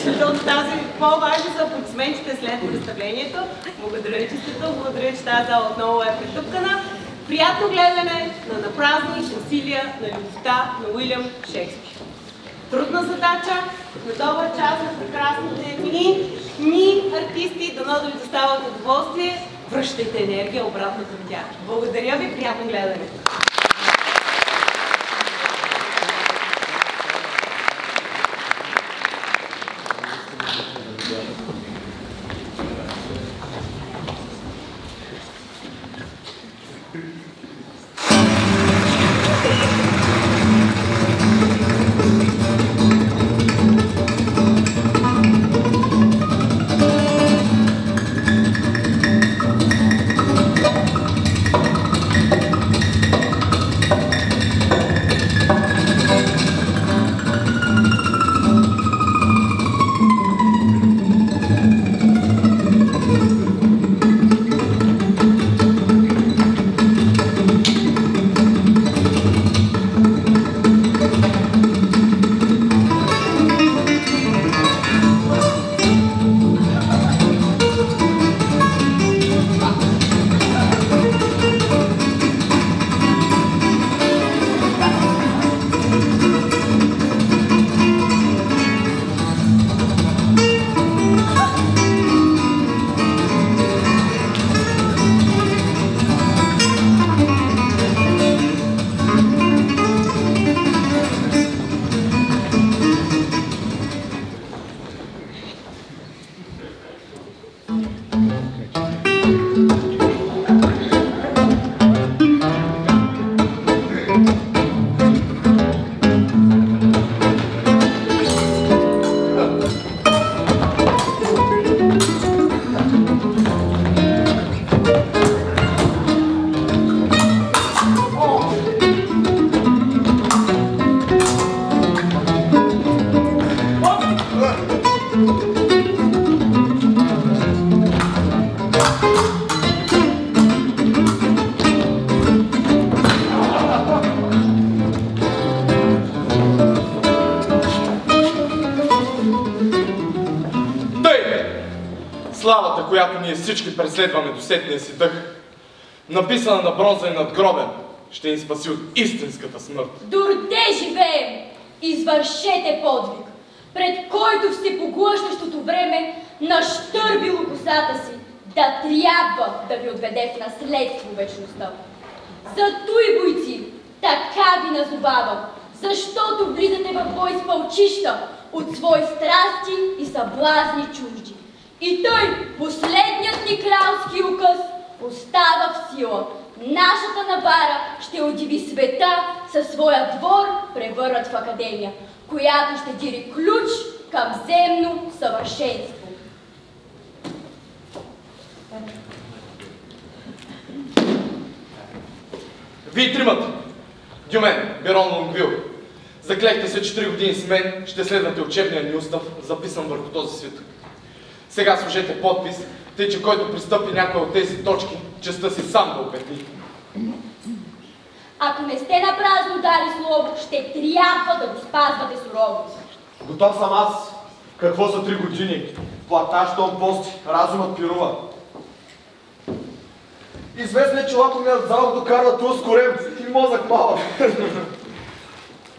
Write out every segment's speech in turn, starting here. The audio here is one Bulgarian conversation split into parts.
Защото тази по-важни са аплодисментите след представлението. Благодаря, че сте тук, благодаря, че тази зала отново е претъпкана. Приятно гледане на напразни усилия на любовта на Уилям Шекспир. Трудна задача, на добър час на прекрасните ни артисти, дано да ви доставят удоволствие. Връщайте енергия обратно към тях. Благодаря ви, приятно гледане! Славата, която ние всички преследваме до сетния си дъх, написана на бронза и надгробен, ще ни спаси от истинската смърт. Дорде живеем! Извършете подвиг, пред който всепоглъщащото време нащърбило косата си, да трябва да ви отведе в наследство вечността. Зато и бойци, така ви назовавам, защото влизате в бой с пълчища от свои страсти и съблазни чужди. И той, последният ни кралски указ, остава в сила. Нашата навара ще удиви света със своя двор, превърнат в академия, която ще дири ключ към земно съвършенство. Вие тримата, Дюмен, Берон Лонгвил, заклехте се, че 3 години с мен ще следвате учебния ни устав, записан върху този свитък. Сега сложете подпис, тъй че който пристъпи някоя от тези точки, честта си сам да опетни. Ако не сте напразно дали слово, ще трябва да го спазвате сурово. Готов съм аз. Какво са 3 години? Платаш тон пости, разумът пирува. Известно е, че лакомият залък докарва туз корем и мозък малък.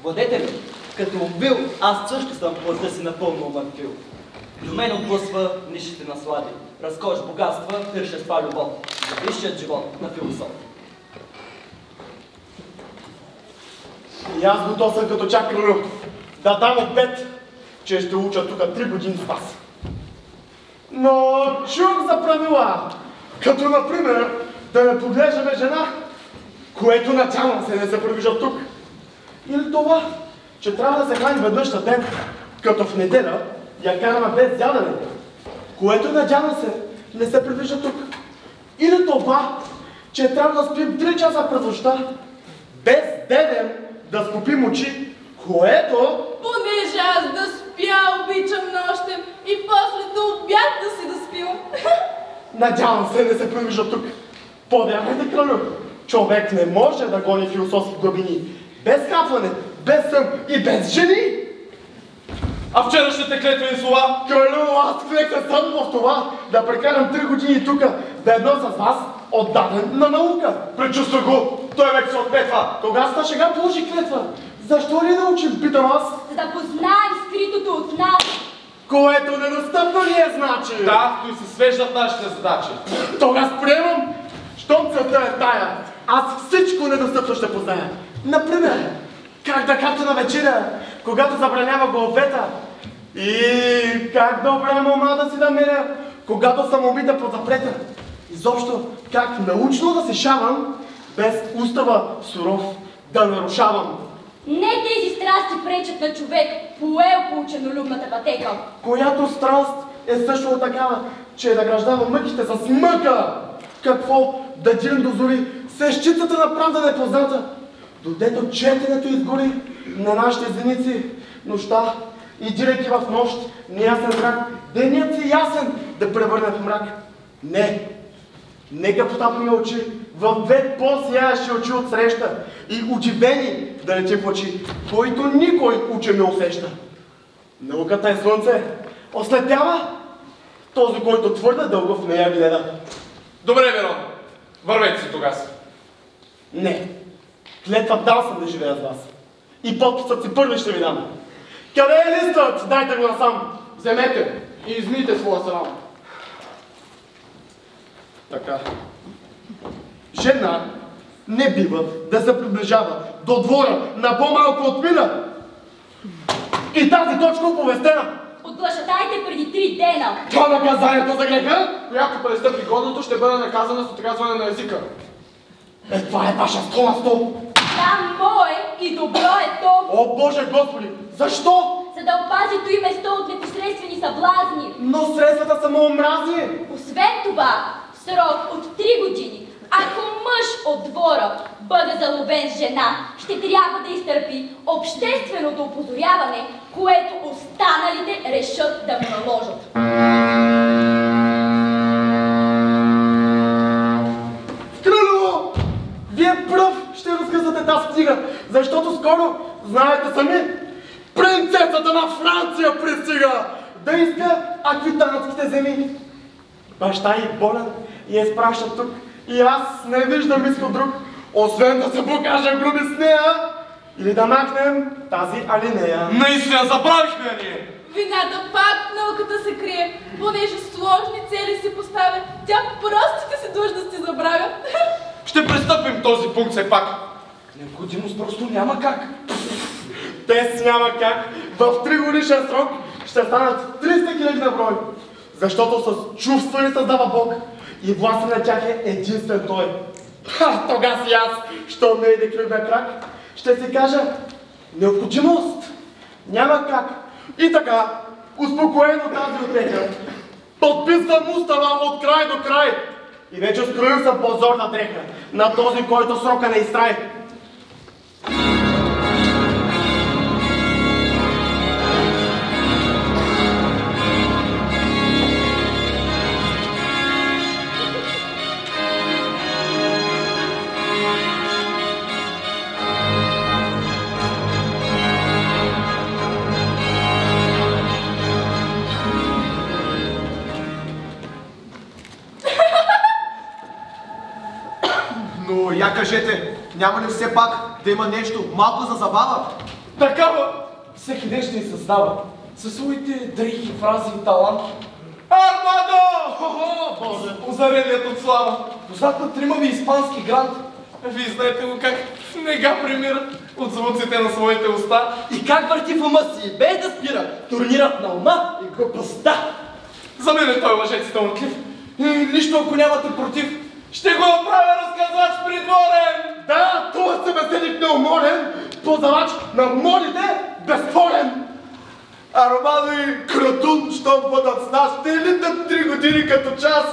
Владетели, като убил, аз също съм плътта си напълно умъртвил. До мен отблъсва нишите на слади, разкош богатства, тържества любов, за висшият живот на философ. И аз готов съм като чак Кралю, да дам обет, че ще уча тук 3 години с вас. Но чух за правила, като например да не поглеждаме жена, което начално се не се превижда тук. Или това, че трябва да се храни веднъж на ден, като в неделя я караме без ядене, което надявам се не се предвижда тук. Или това, че трябва да спим 3 часа през нощта, без денем да скупим очи, което... Понеже аз да спя обичам нощем и после до обяд да си доспивам. Надявам се не се провижда тук. Повярвайте, кралю, човек не може да гони философски глъбини без хапване, без сън и без жени. А вчерашните клетвени слова? Кралю, аз клека съм в това да прекарам 3 години тук, ведно с вас, отдаден на наука. Пречувствай го! Той вече се отметва! Кога ста шега положи клетва? Защо ли научим, питам аз? За да познаем скритото от нас. Което недостъпно ли е, значи? Да, той се свеждат нашите задачи. Тогава приемам, щом целта е тая, аз всичко недостъпно ще позная. Например, как да капта на вечеря, когато забранява голфета. И как добра мома да си намеря, когато съм убита по запрета. Изобщо, как научно да се шавам, без устава суров да нарушавам. Не тези страсти пречат на човек, поел по ученолюбната пътека. Която страст е също такава, че да граждава мъките с мъка. Какво да дирим до зори, сещицата на правда непозната. Додето четенето изгори на нашите зеници нощта и дирайки в нощ неясен зрак, денят си ясен да превърне в мрак. Не, нека потапни очи в две по-сияещи очи от среща и удивени да летим в очи, които никой учен не усеща. Науката е слънце, ослепява този, който твърде дълго в нея гледа. Добре, Верон, вървете си тогава. Не, клетва дал съм да живея с вас. И подписът си първи ще ви дам. Къде е листът? Дайте го насам. Вземете и измийте своя срам. Така. Жена не бива да се приближава до двора на по-малко от миля. И тази точка оповестена. Отглашатайте преди 3 дена. Това наказанието за греха? Която престъпи годното, ще бъде наказана с отрязване на езика. Това е ваша 100 на 100. Да, мое и добро е то. О, Боже Господи, защо? За да опази той место от непосредствени съблазни. Но средствата са му омразни. Освен това, срок от 3 години, ако мъж от двора бъде заловен с жена, ще трябва да изтърпи общественото опозоряване, което останалите решат да му наложат. Кралю, вие пръв ще разкъсате тази книга, защото скоро, знаете сами, принцесата на Франция пристига да иска аквитанските земи. Баща й болен и я изпраща тук и аз не виждам изход друг, освен да се покажем груби с нея или да махнем тази алинея. Наистина забравихме я ние! Вината пак в науката се крие, понеже сложни цели си поставя, тя простите си длъжности забравя. Ще престъпим този пункт все пак. Необходимост просто няма как. Те няма как. В 3 годишен срок ще станат 300 000 на брой. Защото с чувства ни създава Бог и властта на тях е единствен Той. Тогава си аз, що не иде кръг на крак, ще си кажа необходимост. Няма как. И така, успокоено тази отека, подписвам устава от край до край и вече скроил съм позорна дреха на този, който срока не изтрае. Но я кажете, няма ли все пак да има нещо малко за забава? Такава всеки ден ще ни създава. Със своите дрехи, фрази и талант. Армадо! Хо-хо! Боже, озареният от слава. Познат на тримави испански грант. Вие знаете го как снега премира от звуците на своите уста. И как върти в ума си, без да спира, турнират на ума и глупостта. За мен той лъжец и талантлив. И нищо ако нямате против, ще го направя разказвач придворен! Да, това събеседник неуморен, познавач на модите, безспорен. Аромано и Кратун, щом бъдат с нас, ще литат 3 години като час.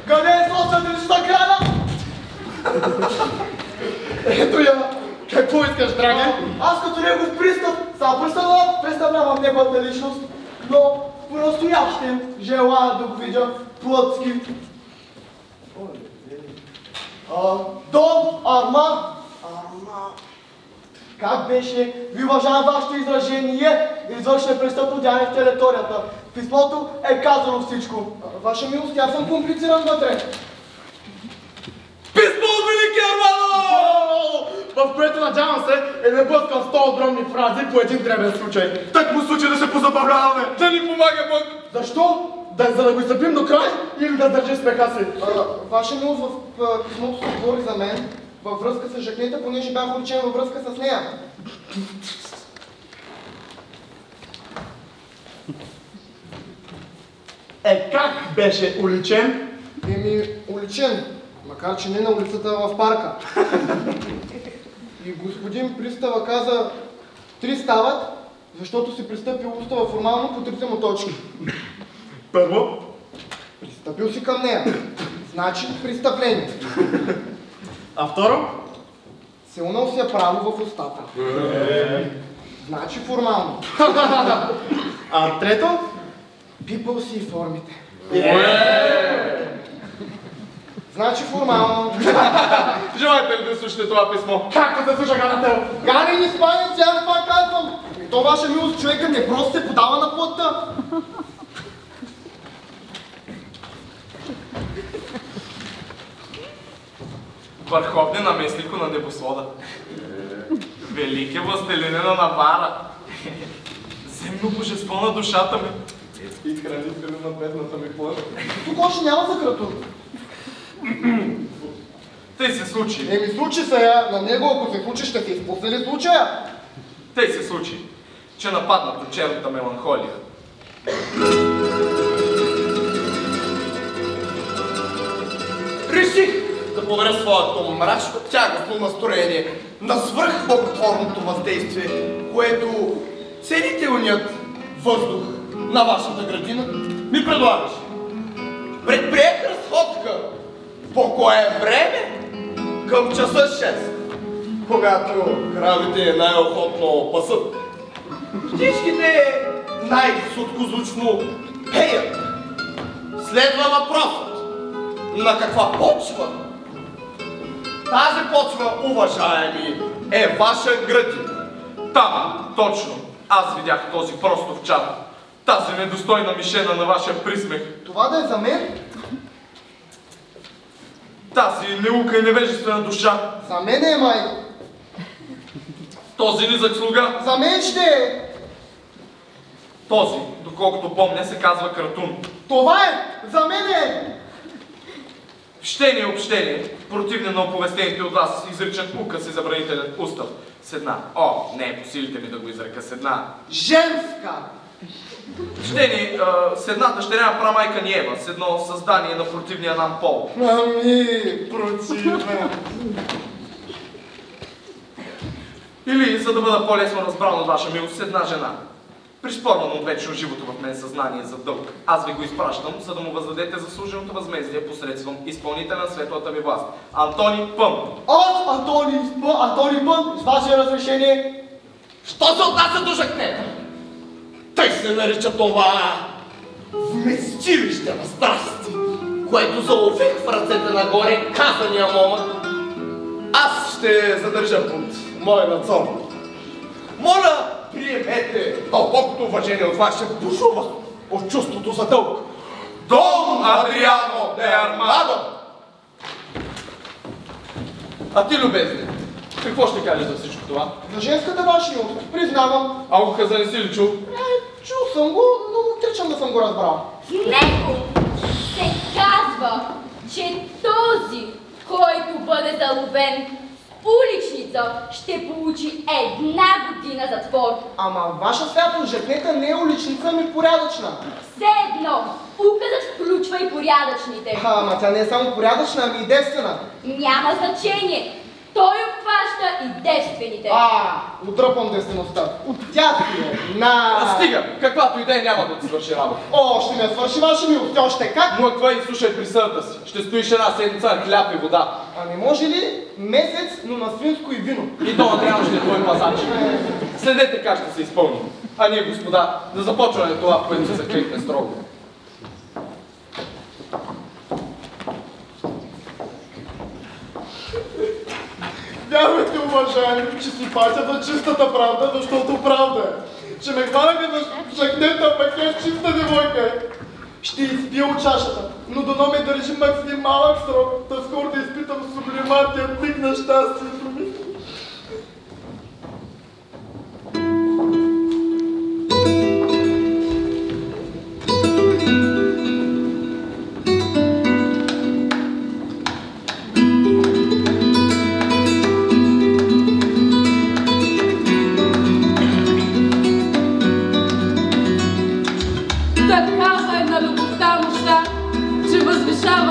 Къде е собственичната крана? Ето я, Какво искаш, драге? Аз като негов пристав, само представлявам неговата личност, но по-настоящем желая да го видя плътски. Дом Арма. Как беше? Ви уважавам вашето изражение. Извършено престъпно деяние в територията. В писмото е казано всичко. Ваша милост, аз съм комплициран вътре. Писмо от Велики Армано! В което, надявам се, е да блъскам 100 огромни фрази по един дребен случай. Так му случай да се позабавляваме. Да ни помага Бог! Защо? За да го изцепим до край или да държи смеха си? Ваша милост, в писмото се говори за мен във връзка с Жакнета, понеже бях уличен във връзка с нея. Как беше уличен? Уличен, макар че не на улицата, а в парка. И господин пристава каза, 3 стават, защото си пристъпил устава формално по 3 му точки. Първо, Пристъпил си към нея. Значи престъпление. а второ? Силнал си я право в устата. Значи формално. А трето? Пипал си и формите. Значи формално. Желаете ли да слушате това писмо? Както се слуша гадател? Гаден испанец, аз пак казвам. И то ваша милост, човека не просто се подава на плътта. Върховни наместнико на небосвода. Велики властелине на Навара. Земно божество на душата ми. И хранителю на бедната ми плът. Тук още няма закрато. Тъй се случи. Еми случи се я, на него ако се случи, ще се изпусне ли случая? Тъй се случи, че нападнат от черната меланхолия. Реших да поверя своето мрачно тягостно настроение на свръхблаготворното въздействие, което целителният въздух на вашата градина ми предлагаше. Предприех разходка по кое време към часа 6, когато кравите най-охотно пасат. Птичките най-сладкозвучно пеят. Следва въпросът. На каква почва? Тази почва, уважаеми, е ваша градина. Там, точно, аз видях този простовчат. Тази недостойна мишена на вашия присмех. Това да е за мен? Тази неука и невежествена душа. За мен е, май. Този низък слуга. За мен ще е. Този, доколкото помня, се казва Кратун. Това е. За мен е. Щение и общение, противни на оповестените от вас, изричат указ и забранителен устав. С една. Не е по силите ми да го изрека. С една. Женска. Щени, с една дъщеря прамайка ни Ева, с едно създание на противния нам пол. Противна. Или, за да бъда по-лесно разбран от ваша милост, с една жена. Пришпорвано от вечно живото в мен съзнание за дълг. Аз ви го изпращам, за да му въздадете заслуженото възмездие посредством изпълнителя на светлата ми власт. Антони Пън. Аз, Антони Пън, с ваше разрешение. Що се отнася до Жакнета? Тъй се нарича това вместилище на страсти, което залових в ръцете нагоре казания момък. Аз ще задържа под мой надзор. Моля, приемете дълбокото уважение от вашия бушува от чувството за дълг. Дон Адриано де Армадо! А ти, любезни, какво ще кажеш за всичко това? За женската ваша милост, признавам. Алкохаза не си ли чул? Чул съм го, но отричам да съм го разбрал. В него се казва, че този, който бъде заловен с уличница, ще получи 1 година затвор. Ама ваша святост, Жакнета не е уличница, ми порядъчна. Все едно, указът включва и порядъчните. Ама тя не е само порядъчна, ами и девствена. Няма значение. Той обхваща и девствените. Отръпвам девствеността. От тях си е. Стига! Каквато идея няма да ти свърши работа. Ще ме свърши, ваше милост. Още как? Млъква и слушай присъдата си. Ще стоиш една седмица на хляб и вода. Не може ли месец, но на свинско и вино? И то Адриан ще е твой пазач. Следете как ще се изпълни. А ние, господа, да започваме това, в което се закликне строго. Вярвайте, уважаеми, че си патя за чистата правда, защото правда е. Че ме хванаха да шагнета пакет чиста девойка. Ще изпия от чашата, но дано ме държи максималък срок, да скоро да изпитам сублиматия пик на щастието ми.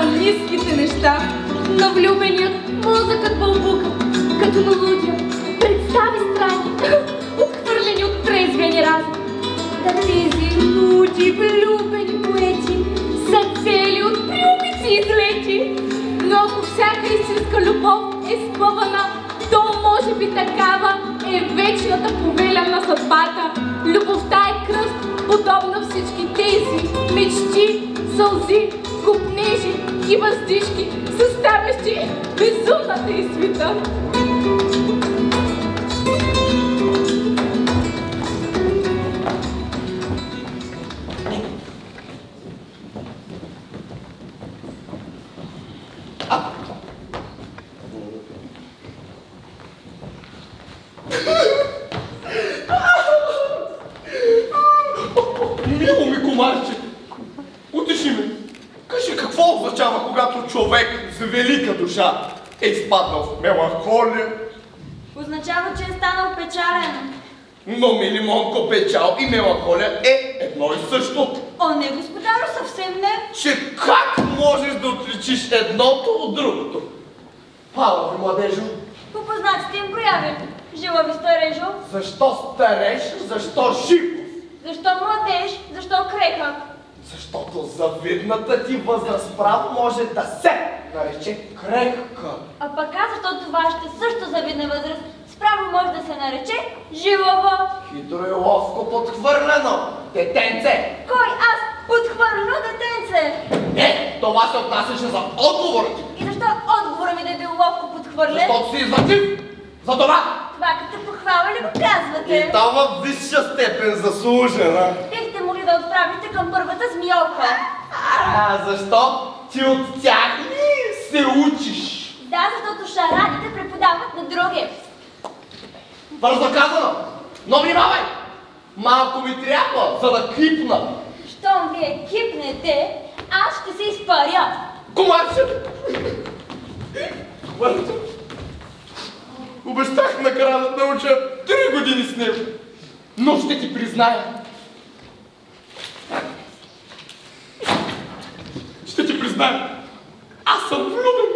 Ниските неща, на влюбеният мозъкът бълбука, като мелодия, представи страни, отхвърлени от трезвени разум. Да тези луди влюбени поети са цели от приумици излети. Но ако всяка истинска любов е спъвана, то може би такава е вечната повеля на съдбата. Любовта е кръст, подобна всички тези мечти, сълзи, купнежи и въздишки, съставящи безумната и свита. Мило ми, комарче, утеши ме. Кажи, какво означава, когато човек с велика душа е изпаднал в меланхолия? Означава, че е станал печален. Но, мили Монко, печал и меланхолия е едно и също. Не, господаро, съвсем не. Че как можеш да отличиш едното от другото? Пала ви, младежо. По познатите им прояви. Жила ви старежо. Защо стареж? Защо шипов? Защо младеж? Защо крехък? Защото завидната ти възраст право може да се нарече крехка. А пък защото вашата също завидна възраст справо може да се нарече жилава. Хитро и ловко подхвърлено, детенце. Кой аз? Подхвърлено детенце? Не, това се отнасяше за отговора ти. И защо отговора ми да е бил ловко подхвърлен? Защото си извъртив. За това. Това като похвала ли го казвате? И то в висша степен заслужена. Бихте могли да отправите към първата змиолка. Защо ти от тях ли се учиш? Да, защото шарадите преподават на други. Бързо казано, но внимавай! Малко ми трябва, за да кипна. Щом вие кипнете, аз ще се изпаря. Комарче! Бързо! Обещах накрая да науча 3 години с него. Но ще ти призная. Ще ти призная. Аз съм влюбен.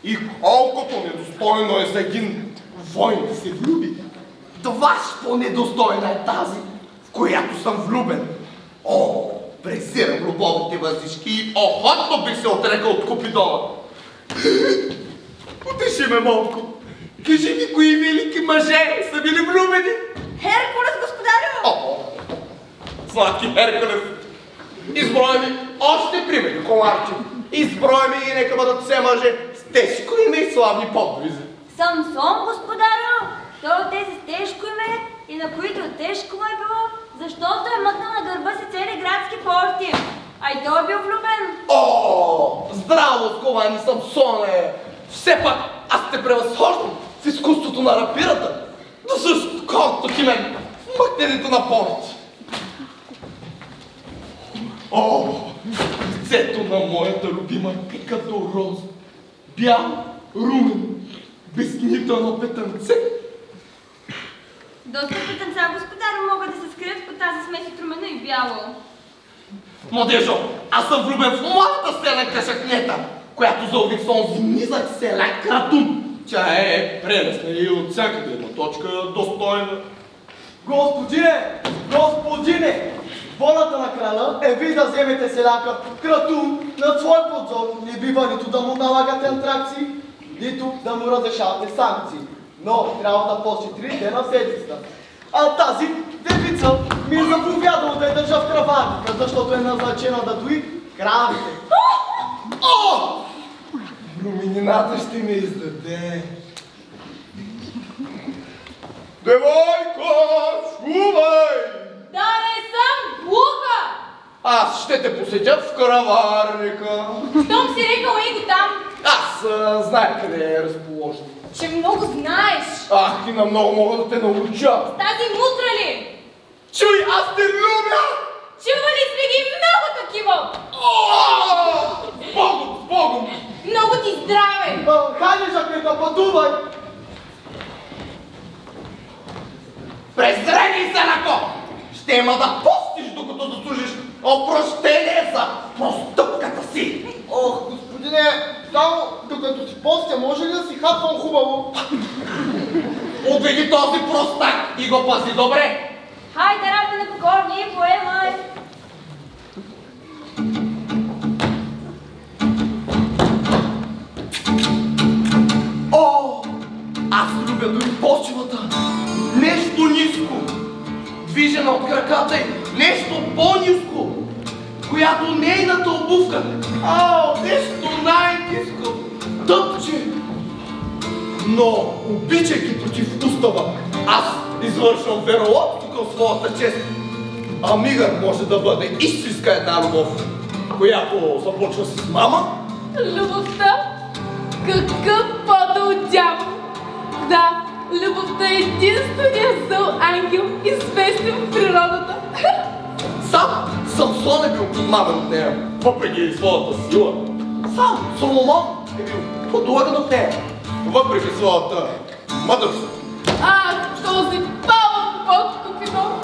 И колкото недостойно е за един войн да се влюби, дваж по-недостойна е тази, в която съм влюбен. Презирам любовните въздишки и охотно бих се отрекал от Купидона. Утеши ме, Монко. Кажи ми, кои велики мъже са били влюбени? Херкулес, господарю! Сладки Херкулес! Изброй ми още примери, комарче. Изброй ми и нека бъдат все мъже с тежко име и славни подвизи. Самсон, господарю! Той от тези с тежко име и на които тежко му е било, защото е мъкнал на гърба си цели градски порти. А и той е бил влюбен. Здраво, сковани Самсоне! Все пак аз те превъзхождам в изкуството на рапирата. Да също, колкото ти мен, в мъкненето на порти. Лицето на моята любима е като роза. Бял, румен, без нито едно петънце. Доста петънца, господарю, могат да се скрият по тази смес от румено и бяло. Младежо, аз съм влюбен в младата селенка Шакнета, която заобик с онзи низък селяк Кратун. Тя е прелесна и от всякъде една точка достойна. Господине! Волята на краля е ви да вземете селяка Кратун над свой подзор. Не бива нито да му налагате антракции, нито да му разрешавате санкции. Но трябва да почне 3 дена в седмицата. А тази девица ми е заповядала да я държа в краварника, защото е назначена да дои кравите. О! Променината ще ми издаде. Девойко, чувай! Да не съм глуха! Аз ще те посетя в караварника. Щом си рекал и го там, Аз знае къде е разположен. че много знаеш. Ах, и на много мога да те науча. Тази мутра ли? Чуй, аз те любя! Чували сме ги много такива! С Богом, с Богом! Много ти здраве! Хайде, Жакета, пътувай! Презрени се на ко! Ще има да постиш, докато заслужиш опрощение за простъпката си! Ох, господине, само докато си постя, може ли да си хапвам хубаво? Отведи този простак и го пази добре! Хайде, работа на покорни, поемай! О! Аз любя дори почвата! Нещо ниско! Движена от краката й, нещо по-ниско! Която нейната обувка, нещо най-ниско! Тъпче! Но, обичайки против устава, аз извършвам вероломство към своята чест. А мигър може да бъде истинска една любов, която започва с мама. Любовта? Какъв подъл дявол! Да, любовта е единственият зъл ангел, известен в природата. Сам Самсон е бил подмамен от нея, въпреки своята сила. Сам Соломон е бил подлъган от нея, въпреки своята мъдрост. Този павък подкупино!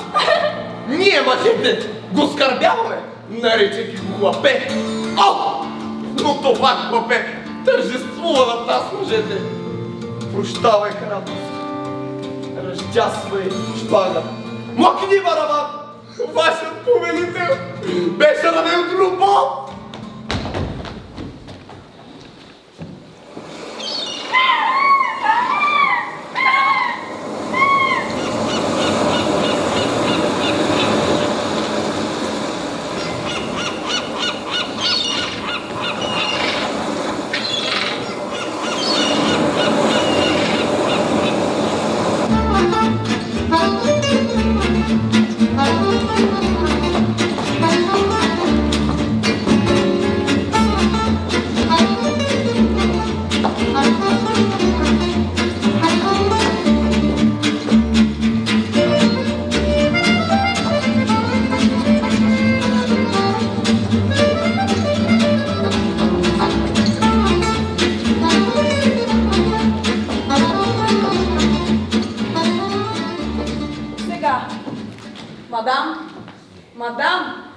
Ние мъжете го скърбяваме, наричайки го хлапе. Но това хлапе тържествува над нас, мъжете. Прощавай, радост. Разчаствай, шпага. Мокни, барабан! Вашият повелител беше ранен от любов! Мадам,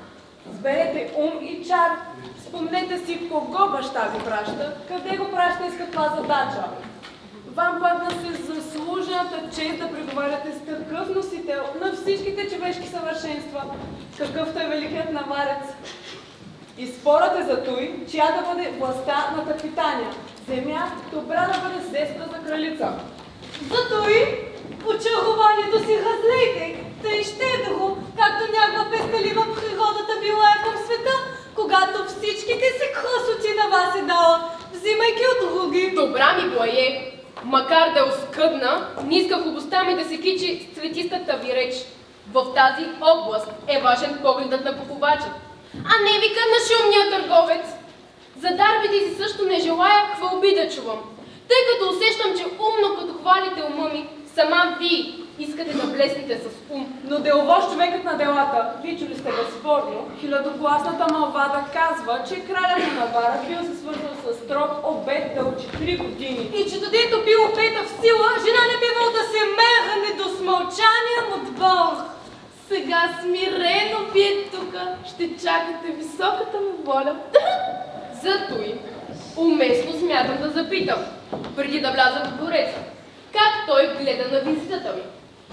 сберете ум и чар. Спомнете си кого баща ви праща, къде го праща и с каква задача. Вам падна се заслужената чест да преговаряте с такъв носител на всичките човешки съвършенства, какъвто е великият наварец. И спорът е за той, чия да бъде властта на капитаня. Земя добра да бъде сестра за кралица. За той очарованието си разлейте, тъй ще го, както някаква пестелива природата била е към света, когато всичките си красоти на вас е дала, взимайки от други. Добра ми боє, макар да е оскъдна, не иска хубостта ми да се кичи с цветистата ви реч. В тази област е важен погледът на купувача, а не викът на шумния търговец. За дарбите си също не желая хвалби да чувам, тъй като усещам, че умно като хвалите ума ми, сама ви искате да блеснете с ум. Но деловоз човекът на делата, ви чули сте безспорно, хилядогласната мълва да казва, че кралят на Навара бил се свързал с строг обет да учи 3 години. И че додето бил опета в сила, жена не бивал да се механе до смълчания му двор. Сега смирено вие тука ще чакате високата му воля. Зато и уместно смятам да запитам. преди да вляза в двореца. Как той гледа на визитата ми.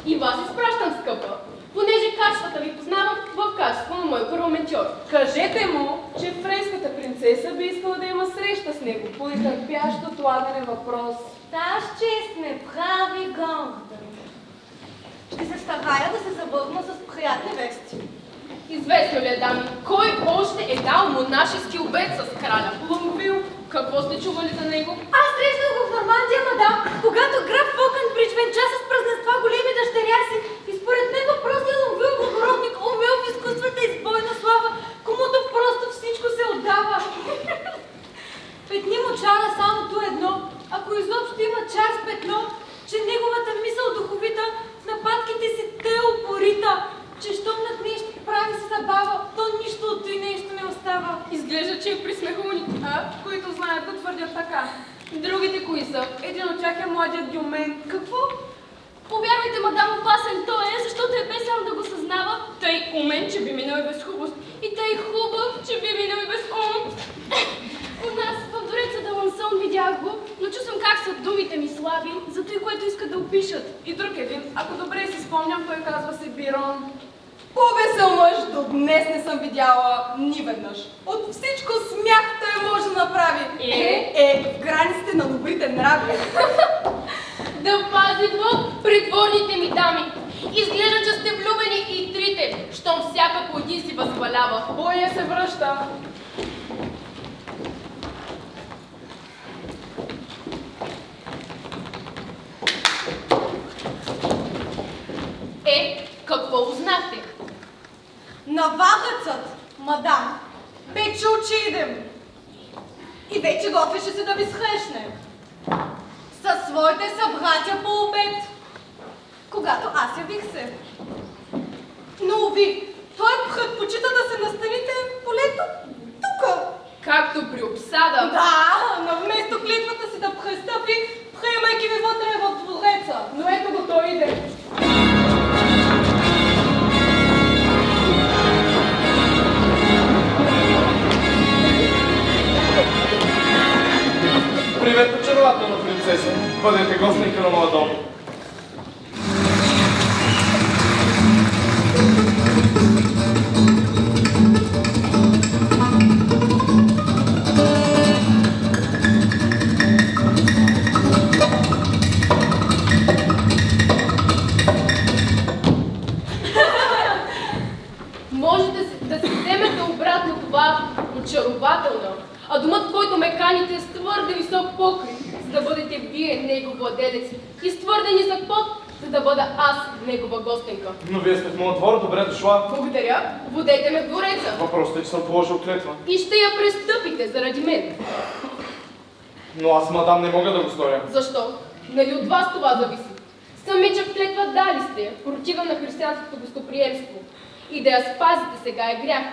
И вас изпращам, скъпа, понеже качествата ви познавам в качество на мой парламентьор. Кажете му, че френската принцеса би искала да има среща с него по нетърпящ отлагане въпрос. Таш чест ме прави горда. Ще се старая да се завърна с приятни вести. Известно ли е, дами, кой още е дал монашески обет с краля Плумвил? Какво сте чували за него? Аз срещнах го в Нормандия, мадам, когато граф Фокънбридж венча с празненства големи дъщеря си. И според мен въпросният Лонвил благородник умел в изкуствата и с бойна слава, комуто просто всичко се отдава. Петни му чара самото едно, ако изобщо има чар с петно, че неговата мисъл духовита, нападките си те упорита, че щом над нещо прави се забава, то нищо от той нещо не остава. Изглежда, че е присмехулник, Които знаят да твърдят така. другите кои са? Един от тях е младият Дюмен. Какво? Повярвайте, мадам, опасен той е, защото е без сам да го съзнава. Тъй умен, че би минал и без хубост. И тъй хубав, че би минал и без ум. У нас в двореца Далансон видях го, но чувствам как са думите ми слаби, за той, което искат да опишат. И друг един, ако добре си спомням, той казва се Бирон. По-весел мъж до днес не съм видяла ни веднъж. От всичко смях той може да направи. В границите на добрите нрави. Да пази Бог притворните ми дами. Изглежда, че сте влюбени и трите, щом всяка по един си възхвалява. Боя се връща. Какво узнахте? Навахъцът, мадам, бе чул, че идем. И вече готвеше се да ви срещне. Със своите събратя по обед, когато аз явих се. Но уви, той предпочита да се настаните в полето тука. Както при обсада. Да, но вместо клетвата си да престъпи, приемайки ви вътре в двореца. Но ето го, той иде. Привет, очарователна принцеса! Бъдете гостника на моя дом. Можете да си вземете обратно това очарователно. А домът, в който ме каните, е с твърде висок покрив, за да бъдете вие негов владелец, и с твърде нисък пот, за да бъда аз негова гостенка. Но вие сте в моя двор, добре дошла. Благодаря, водете ме в двореца. Въпросът е, че съм положил клетва. И ще я престъпите заради мен. Но аз, мадам, не мога да го сторя. Защо? Нали от вас това зависи? Самичък клетва дали сте, противна на християнското гостоприемство. И да я спазите сега е грях.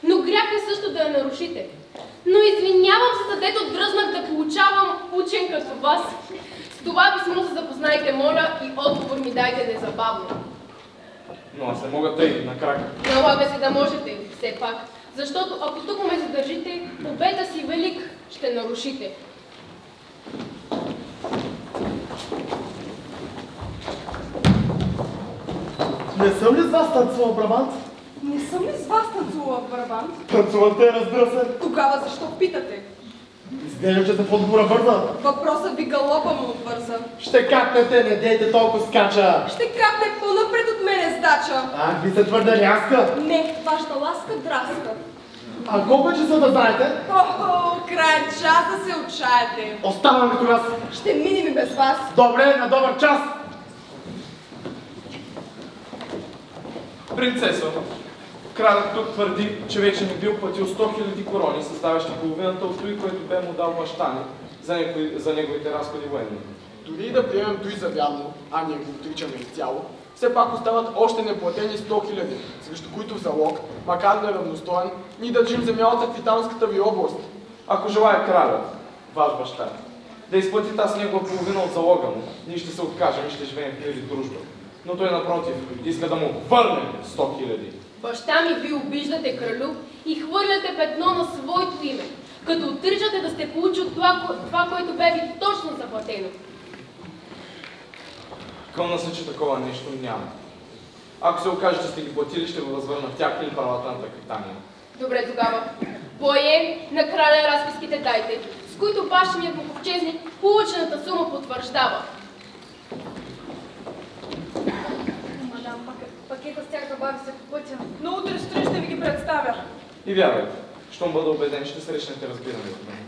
Но грях е също да я нарушите. Но извинявам се, за дето дръзнах да получавам учен като вас. С това писмо се запознайте, моля, и отговор ми дайте незабавно. Но аз не мога тъй, на крак. Налага се да можете, все пак. Защото ако тук ме задържите, обета си велик ще нарушите. Не съм ли с вас танцувал Брабант? Не съм ли с вас танцувала в Брабант? Танцувате, разбира се. Тогава защо питате? Изглежда, че се в отговора бърза. Въпросът ви галопа му отвърза. Ще капнете, не дейте толкова скача. Ще капне по-напред от мене сдача. Ах, ви се твърде рязка. Не, вашата ласка драска. А колко е часа да знаете? Край час да се отчаяте. Оставам ли тогава? Ще минем и без вас. Добре, на добър час. Принцеса, кралят тук твърди, че вече не бил платил 100 000 корони, съставящи половината от той, което бе му дал баща ни за неговите разходи военни. Дори да приемем той за вярно, а ние го отричаме изцяло, все пак остават още неплатени 100 000, срещу които в залог, макар неравностоен, ние държим земята в Аквитанската ви област. Ако желая кралят, ваш баща, да изплати тази негова половина от залога му, ние ще се откажем и ще живеем в мир и дружба. Но той напротив, иска да му върне 100 000. Баща ми ви обиждате, кралю, и хвърляте петно на своето име. като отричате да сте получил това, което бе ви точно заплатено. Кълна се, че такова нещо няма. Ако се окаже, че сте ги платили, ще го възвърна в тях или правата на Капитания. Добре тогава. Бое, на краля разписките дайте, с които бащиният буковчезник получената сума потвърждава. Мадам, пакета с тях забави се по пътя. Но утре сутрин ще ви ги представя. И вярвайте, щом бъда убеден, ще срещнете разбиране от мен.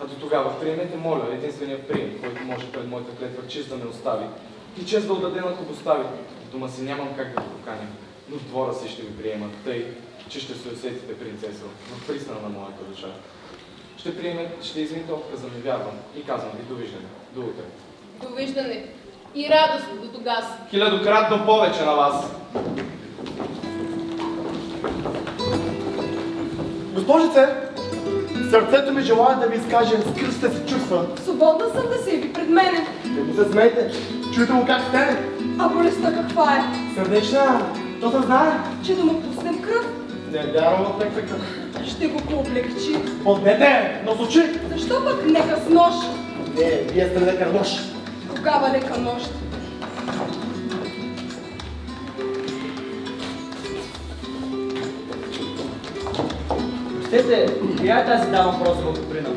А до тогава приемете, моля, единствения прием, който може пред моята клетва чест да ме остави и чест да отдаде на кобостави. В дома си нямам как да го поканя, но в двора си ще ви приемат, тъй, че ще се усетите принцеса в пристана на моята душа. Ще извините отказа, не вярвам и казвам ви довиждане. До утре. Довиждане. И радост до тогас. Хилядократно повече на вас. Госпожице, сърцето ми желая да ви изкаже скръстите си чувства. Свободна съм да се яви пред мене. Не ми се смейте, чуйте го как стане. А болестта каква е? Сърдечна, то се знае. Че да му пуснем кръв? Не вярвам в някаква кръв. Ще го пооблегчи. Поднете, но с очи. Защо пък нека с нож? Не, вие сте лекар нож. Тогава нека нощ. Простете, коя е тази дама в розова куприна?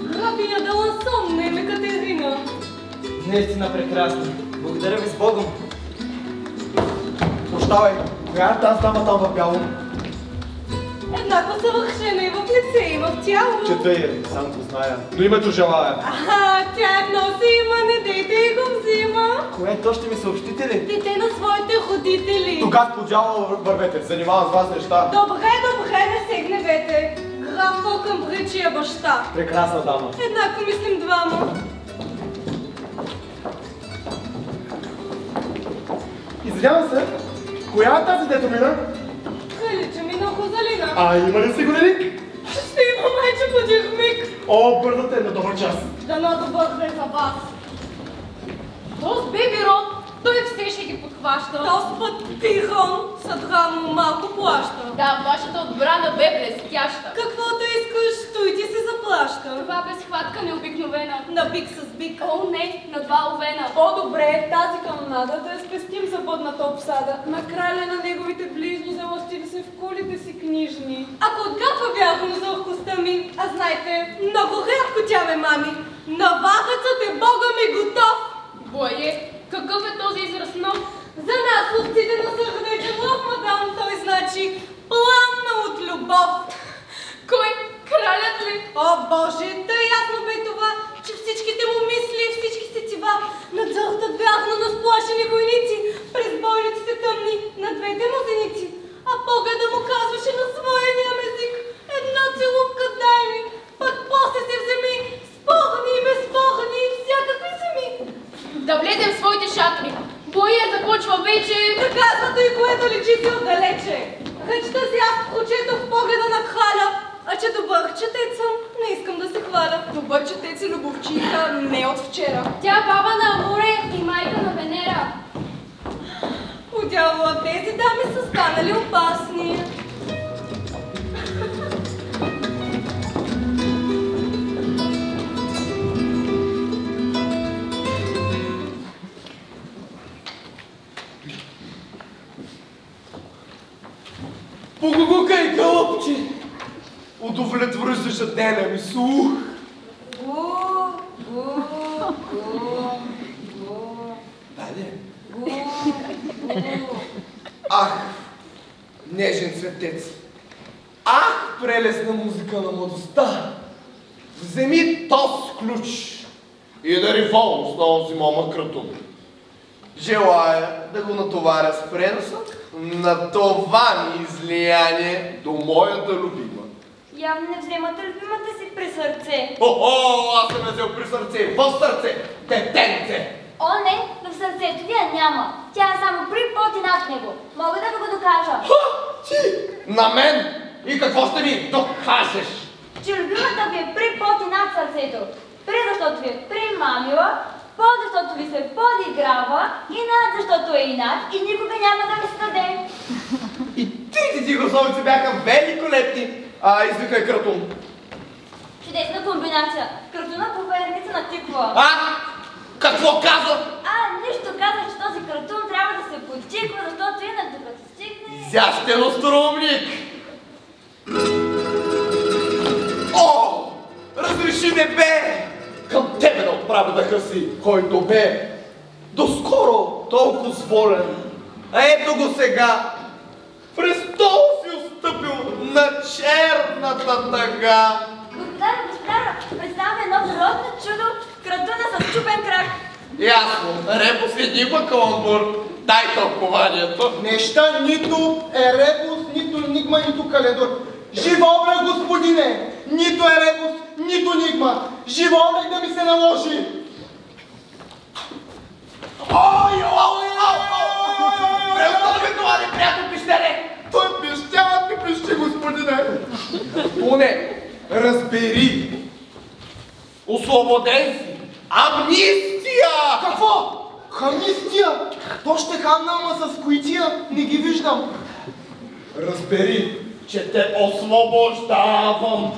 Графиня де Лансон, не е Катерина. Наистина прекрасна. Благодаря ви с Богом. Прощавай, коя е тази дама там в бяло? Еднакво съвършена и в лице, и в тяло. Чета я, сам го зная. Но името желая. Тя едно си има, не дейте и го взима. Кое то ще ми съобщите ли? Дете на своите родители. Тогава по дявола вървете, занимавам с вас неща. Добре, не се гневете. Граф Фокънбридж е баща. Прекрасна дама. Еднакво мислим двама. Извинявам се, коя е тази дето мина? Прилича ми на Хозалина. А има ли сигурник? Ще има майче подих миг. О, бързате на добър час. Дано добър ден за вас. Този беби род, той все ще ги подхваща. Този път Тихон съдра му малко плаща. Да, вашата отбрана бе блестяща. Каквото искаш, той ти се заплаща. Това бе схватка необикновена. На бик с бик. О, не, на два овена. По-добре е тази канонада да я спестим за бъдната обсада. На краля на неговите ближни заластили се в колите си книжни. Ако отгатва вярно за оркостта ми, а знайте, много рядко тя ме мами. Навахъцът е Бога ми готов. Бое, какъв е този израз нов? За нас ловците на сърдечен лов, мадам, той значи пламна от любов. Кой? Кралят ли? О, Боже, да ясно бе това, че всичките му мисли, всички сетива надзъртат вярно на сплашени войници през бойниците тъмни на двете му зеници. А погледа му казваше на своя ням език: една целувка дай ми, пък после се вземи спорни и безспорни и всякакви земи. Да влезем в своите шатри. Боя започва вече. Да казвате и което личи си отдалече. Речта си аз прочетох в погледа на краля, а че добър четец съм, не искам да се хваля. Добър четец и любовчийка не от вчера. Тя баба на Амуре и майка на Венера. Подявала, тези дами са станали опасни. Погугукай, гълъбче! Удовлетвориш деня ми слух. Дале. Ах, нежен светец! Ах, прелесна музика на младостта! Вземи този ключ и дари волност на онзи момък Кратун. Желая да го натоваря с преносът на това ми излияние до моята любима. Явно не вземате любимата си при сърце. О, аз съм я взел при сърце, в сърце, детенце! О, не, в сърцето ви я няма. Тя е само при пот и над него. Мога да ви го докажа. Ти! На мен! И какво ще ми докажеш? Че любимата ви е при пот и над сърцето. При защото ви е примамила, под защото ви се подиграва и над защото е инат и никога няма да ви се даде. И трите ти гласовици бяха великолепни. Извикай Кратун. Чудесна комбинация. Картуна по верница на тиква. А? Какво каза? Нищо каза, че този картун трябва да се подчиква, защото инак докато стигне... Изящен остроумник! О! Разреши небе! Към тебе да отправя дъха си, който бе доскоро толкова волен. А ето го сега! Престол си отстъпил на черната тъга! Господара, представяме едно природно чудо, кратуна с чупен крак. Ясно, репус енигма каламбур. Дай тълкованието. Неща нито е ребус, нито енигма, нито календур. Живообрек, господине! Нито е ребус, нито енигма. Живообрек да ми се наложи! Ой! Преустанови това неприятно пищене! Той пищава, ти пищи, господине! Поне, разбери! Освободен си! Амнистия! Какво? Амнистия? То ще хамна, ама с коития не ги виждам. Разбери, че те освобождавам,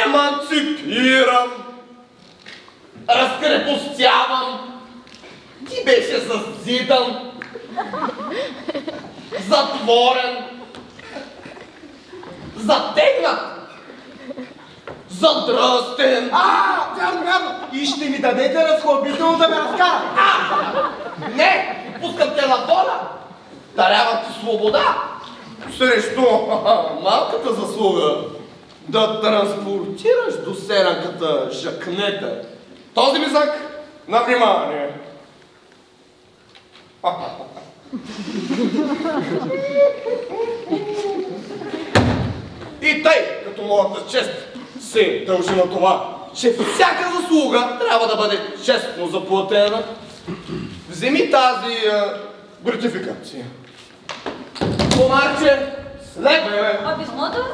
еманципирам, разкрепостявам. Ти беше зазидан, затворен, затегнат, задръстен. Вярно! И ще ми дадете разхлабително да ме разкара. Не! Пускам те на воля! Дарявам ти свобода! Срещу малката заслуга да транспортираш до селянката жакнета. Този мисък на внимание! И тъй, като моята чест се дължи на това, че всяка заслуга трябва да бъде честно заплатена, вземи тази гратификация. Комарче, следвай! А писмото?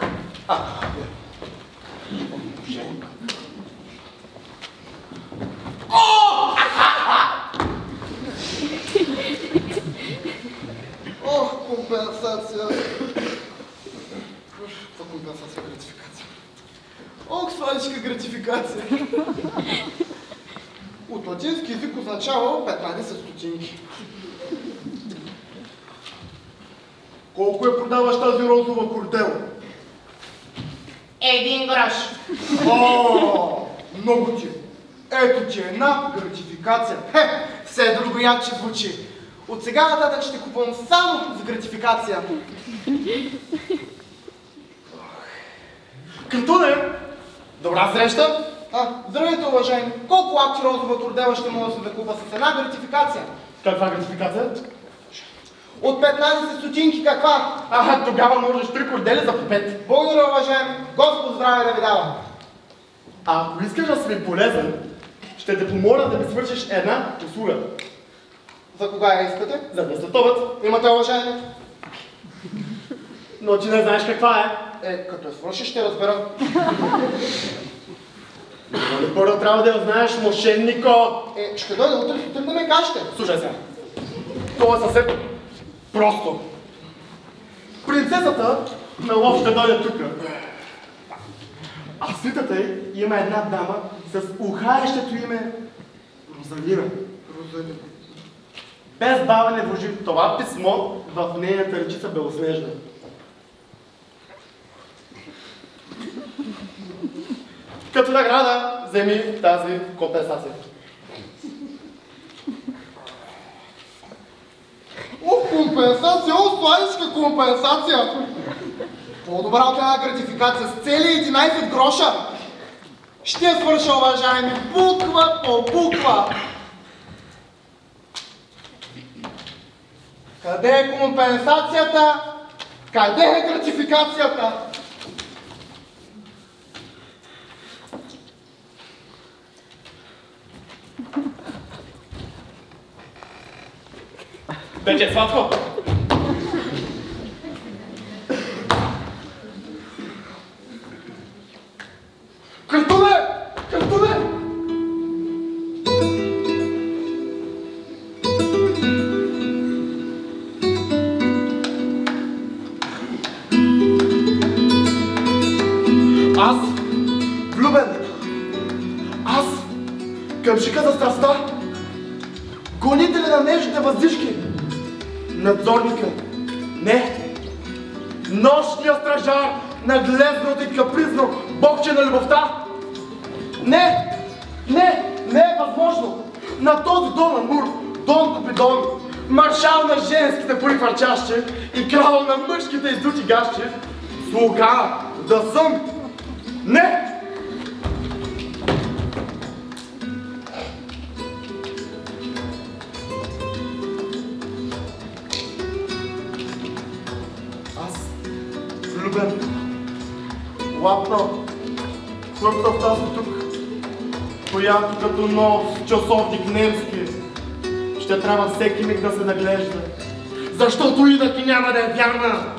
Ох, компенсация. Каква компенсация, гратификация? Ох, сладичка гратификация. От латински език означава 15 стотинки. Колко я продаваш тази розова кордела? 1 грош. О, много ти. Ето ти една гратификация. Все друго яче звучи. От сега нататък ще купувам само за гратификация. Картуне! Добра среща! Здравейте, уважаеми. Колко лапче розова кордела ще мога да се закупа с една гратификация? Каква гратификация? От 15 стотинки каква? Тогава можеш 3 кордели за по 5. Благодаря, уважаеми. Господ здраве да ви дава. Ако искаш да си ми полезен, ще те помоля да ми свършиш една услуга. За кога я искате? За да световат. Имате, уважаеми. Но ти не знаеш каква е. Като я свършиш, ще разбера. Но първо трябва да я знаеш, мошеннико. Ще дойде утре сутрин да ме кажете. Слушай сега. Това е съвсем просто. Принцесата на лов ще дойде тук. А в свитата й има една дама с ухаещето име Розалина. Без бавене вложи това писмо в нейната ръчица белоснежна. Като награда вземи тази компенсация. Компенсация, сладичка компенсация. По-добра от една гратификация с цели 11 гроша. Ще я свърша, уважаеми, буква по буква. Къде е компенсацията? Къде е гратификацията? Вече е сладко. Картуне! Картуне! Гонителя на нежните въздишки. Надзорника. Не. Нощния стражар на глезното и капризно богче на любовта. Не. Не е възможно. На този Дон Амур, Дон Купидон, маршал на женските полихвърчащи и крал на мъжките издути гащи, слуга да съм. Не! Аз, влюбен, лапнал, хвъртав тази тук, която като нов часовник немски ще трябва всеки миг да се наглежда, защото инак и няма да е вярна.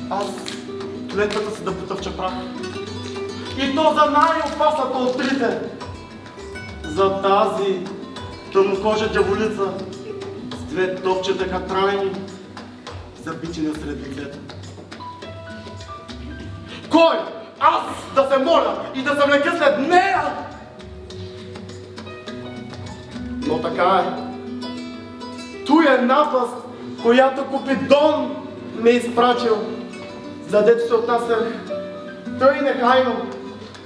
Аз клетвата си да потъвча прах. И то за най-опасната от трите. За тази тъмнокожа дяволица с две топчета катрайни, забити насред лицето. Кой? Аз да се моля и да се влека след нея! Но така е. Той е напаст, която Купидон ме изпратил, за дето се отнася тъй нехайно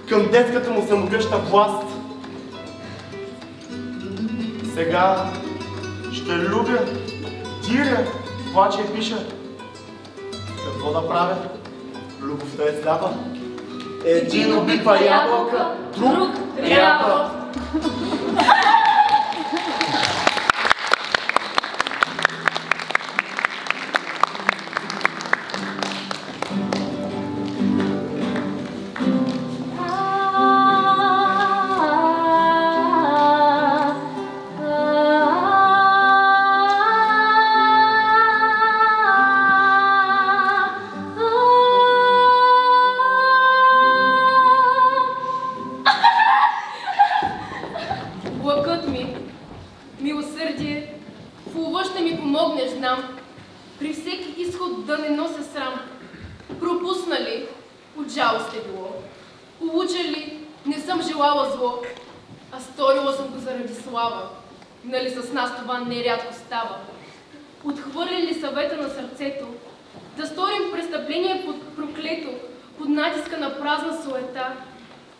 към детската му самогъща власт. Сега ще любя, диря, плача и пиша. Какво да правя? Любовта е сляпа. Един обиква ябълка, друг ряба. Нерядко става. Отхвърлили съвета на сърцето, да сторим престъпление под проклето, под натиска на празна суета,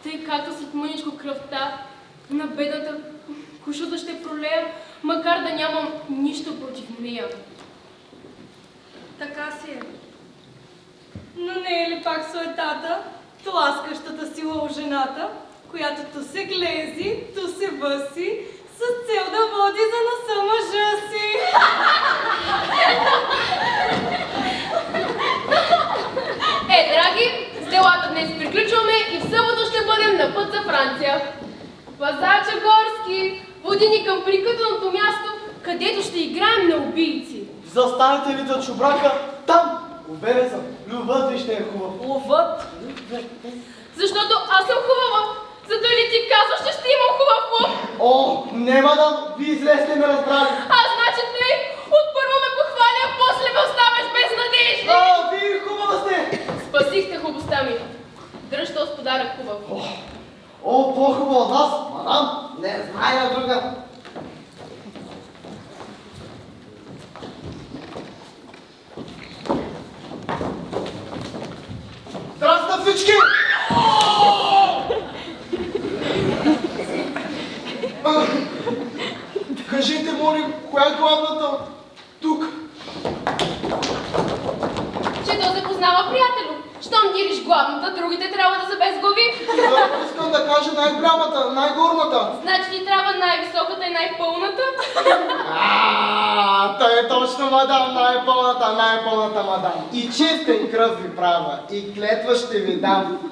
тъй както след мъничко кръвта на бедната кошута ще пролея, макар да нямам нищо против нея. Така си е. Но не е ли пак суетата, тласкащата сила у жената, която то се глези, то се бъси, с цел да води за носа мъжа си. Драги, с делата днес приключваме и в събота ще бъдем на път за Франция. Пазача Горски води ни към прикътаното място, където ще играем на убийци. Застанете ли за чубрака? Там! Уверен съм, любът ви ще е хубав. Ловът? Защото аз съм хубава. Зато ли ти казваш, че ще имам хубав лов? О, не, мадам, вие зле сте ме разбрали. Значи не, отпърво ме похваля, а после ме оставяш без надежди. Вие хубава сте. Спасихте хубостта ми. Дръж този подарък хубав. По-хубаво от вас, мадам, не зная друга. Здрасти всички! Кажете, моли, коя е главната? Тук. Че то се познава, приятелю. Щом дириш главната, другите трябва да са без глави. Искам да кажа най-голямата, най-горната. Значи ти трябва най-високата и най-пълната? Тъй точно, мадам, най-пълната мадам. И чистен кръв ви права, и клетва ще ви дам.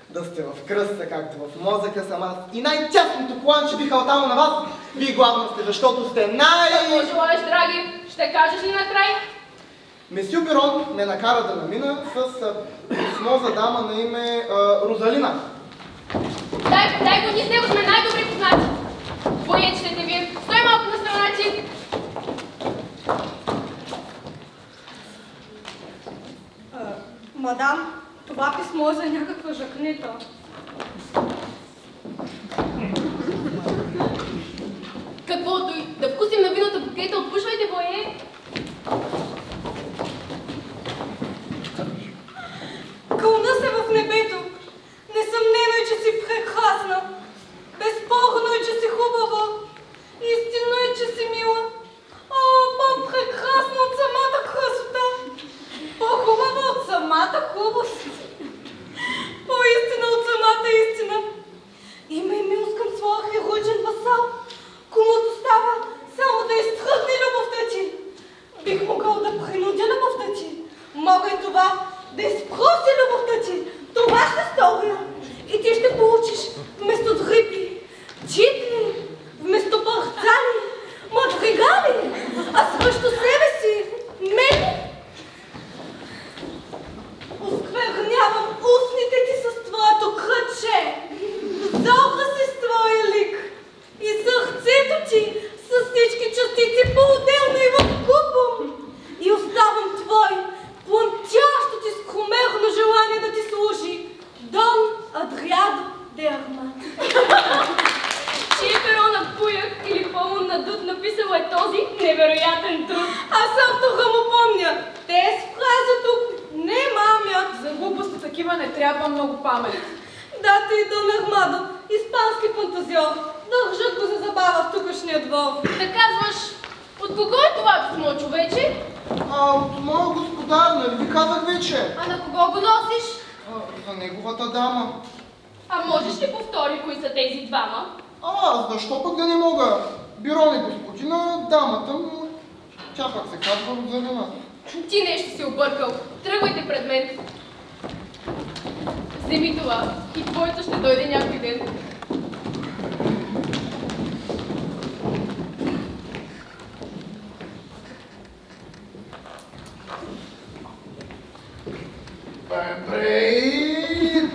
Да сте в кръста, както в мозъка съм аз. И най-тясното кланче би халтало на вас. Вие главно сте, защото сте Какво желаеш, драги? Ще кажеш ли накрай? Месю Бирон ме накара да намина с писмо за дама на име Розалина. Дай го, ние с него сме най-добри познати. Боечете ви. Стой малко на страна ти. Мадам, това писмо е за някаква жакнета. невероятен труд. Аз автора му помня. Те с фраза тук не мамят. За глупости такива не трябва много памет. Дата и Дон Армадо, испански фантазиор. Държат го за забава в тукашния двор. Да казваш, от кого е това писмо, човече? От моя господар, нали ви казах вече? А на кого го носиш? За неговата дама. А можеш ли повтори кои са тези двама? Защо пък да не мога? Бирон е господина, дамата му, тя пък се казва Розалина. Ти нещо си объркал. Тръгвайте пред мен. Вземи това и твоето ще дойде някой ден.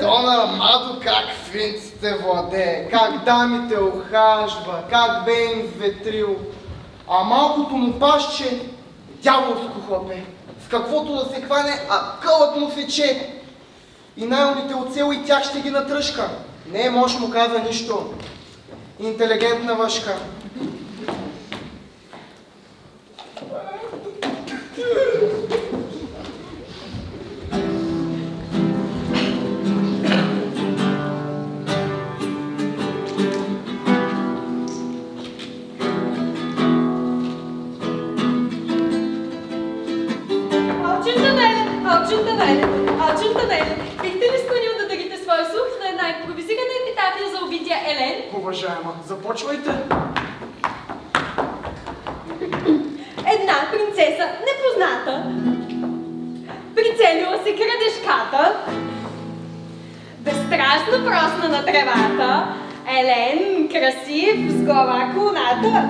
Дон Армадо как финците владее, как дамите ухажва, как бе им ветрил. А малкото му пащче дяволско хлапе, с каквото да се хване, а кълът му сече. И най-умните от село и тях ще ги натръшка. Не може му каза нищо. Интелигентна въшка. Алчунтанеле, бихте ли склонил да дарите своя слух на една импровизирана епитафия за Овидия Елен? Уважаема, започвайте. Една принцеса, непозната, прицелила се крадешката, безстрастно просна на тревата, Елен, красив, с глава клоната.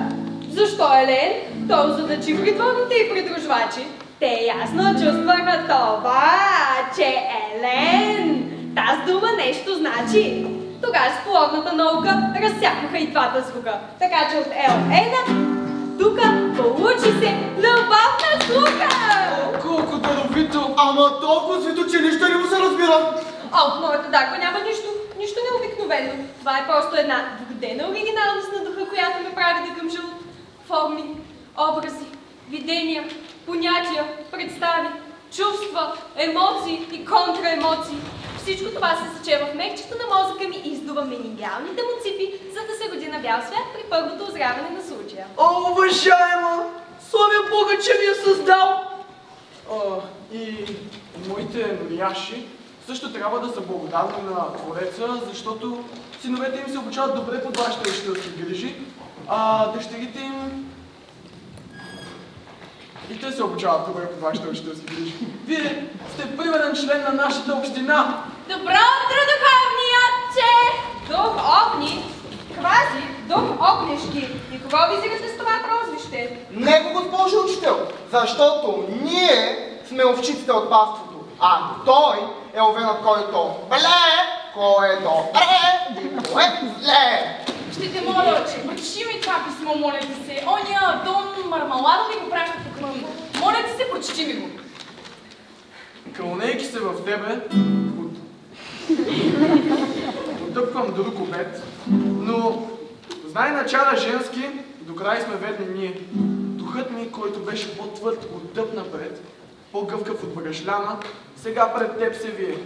Защо Елен? Той задачи придворните и придружвачи. Те ясно чувстваха това, че Елен, тази дума нещо значи. Тогава с плодната наука разсякоха и двата звука. Така че от Ел-Ена тука получи се любовна звука! Колко даровито! Ама толкова свито, че нищо не му се разбира. От моята дарба няма нищо необикновено. Това е просто една вгодена оригиналност на духа, която ме прави да гъмжа от форми, образи, видения, понятия, представи, чувства, емоции и контраемоции. Всичко това се зачева в мекчето на мозъка ми и издува менингиалните му ципи, за да се роди на бял свят при първото озряване на случая. О, уважаема! Славя Бога, че ви е създал! И моите норяши също трябва да са благодарни на Твореца, защото синовете им се обучават добре под вашите учителски грижи, а дъщерите им и те се обучават добре под вашите учителски грижи. Вие сте примерен член на нашата община. Добро утро, духовниятче! Духовни? Квази, дух огнешки. И кого визирате с това прозвище? Него, госпожо учител, защото ние сме овчиците от паството, а той е овенът, който кой е добре и кой е зле. Ще те моля, че прочи ми това писмо, моля ти се. Оня Дон Мармаладо ми го праща по къмъм. Моля ти се, прочити ми го. Кълнейки се в тебе, отдъпвам друг обед, но знай начала женски, до край сме ведни ние. Духът ми, който беше по-твърд от дъб напред, по-гъвкав от брашляна, сега пред теб се вие.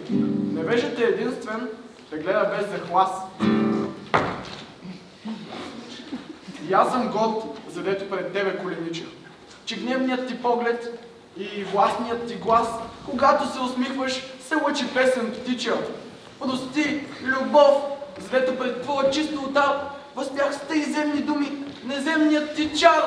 Невежът е единствен, да гледа без захлас. И аз съм год, задето пред тебе коленича, че гневният ти поглед и властният ти глас, когато се усмихваш, се лъчи песен птича. Прости, любов, задето пред твоя чиста ута възпях с тъй земни думи, неземният ти чар.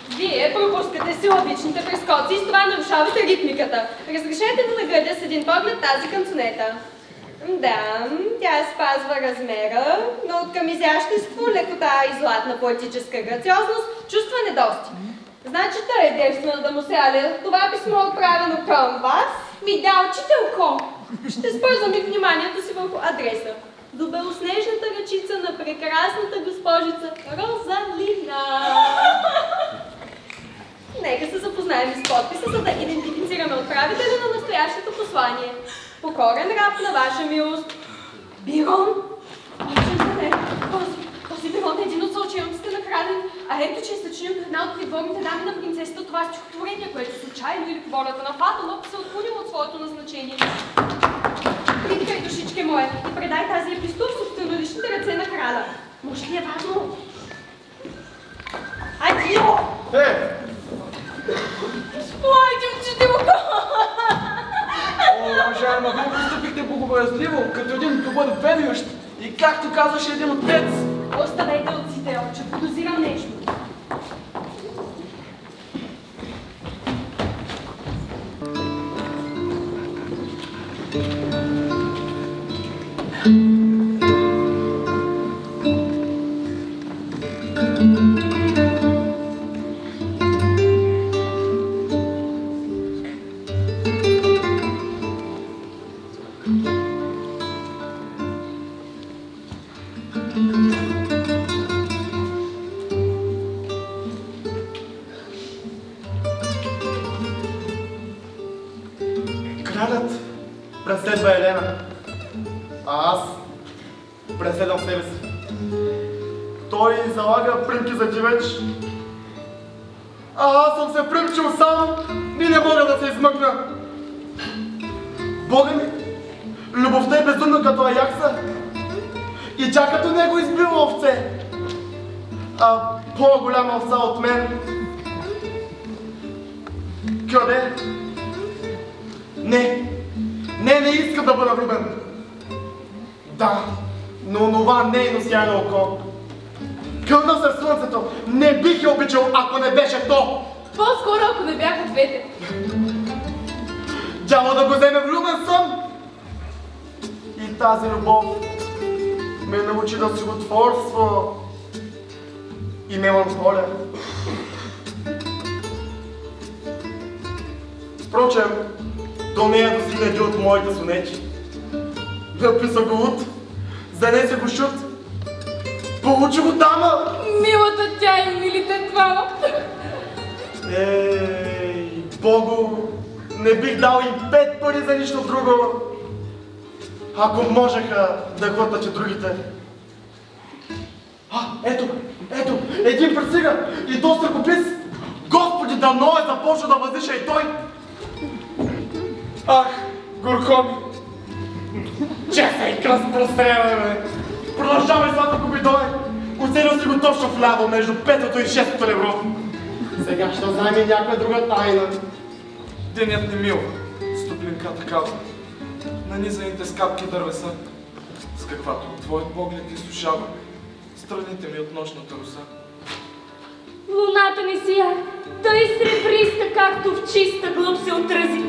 Вие пропускате силабичните прескоци и с това нарушавате ритмиката. Разрешете да наградя с един поглед тази канцонета. Да, тя спазва размера, но от към изящество, лекота и златна поетическа грациозност чувства недостиг. Значи тъй е девствена да му сяля това писмо отправено към вас? Ми да, учителко! Ще спързам и вниманието си върху адреса. До белоснежната ръчица на прекрасната госпожица Розалина. Нека се запознаем с подписа, за да идентифицираме отправителя на настоящото послание. Покорен раб на ваша милост. Бирон? Този Бирон е един от съучениците на краден, а А ето, че е съчинил една от придворните дами на принцесата това стихотворение, което случайно или по волята на Фатума се отклонило от своето назначение. Приткай, душичке моя, и предай тази епистол в собственоличните ръце на краля. Може ли е важно? Адио! Спойдем, че те го... Уважаема, вие постъпихте благобразливо, като един добър верующ и както казваше един отец. Оставете отците, че подозирам нещо. Кралят преследва Елена, а аз преследвам себе си. Той залага примки за дивеч, а аз съм се примчил сам и не мога да се измъкна. Бога ми, любовта е безумна като Аякса и тя като него избива овце, а по-голяма овца от мен. Къде? Не искам да бъда влюбен. Да, но онова нейно сияйно око. Кълна се слънцето, не бих я обичал, ако не беше то. По-скоро, ако не бяха двете. Дявол да го вземе, влюбен съм. И тази любов ме научи да си отворства и меланхолия. Впрочем, до нея достигна един от моите сонети. Написа го Луд, занесе го Шут, получи го Тама. Милата тя и милите двама. Ей, Богу, не бих дал и 5 пари за нищо друго, ако можеха да глътнат и другите. Ето, един пристига и то страхопис. Господи, давно е започва да въздиша и той. Ах, горко ми! Чесай кръст простреля, бе! Продължавай слава купидой! Оцелил си го точно вляво, между 5-то и 6-то ребро. Сега ще знаем и някоя друга тайна. Денят не мил, стоплинка такава, нанизаните с капки дървеса, с каквато твоят поглед изсушава страните ми от нощната роса. Луната не сия, тъй сребриста, както в чиста глъб се отрази.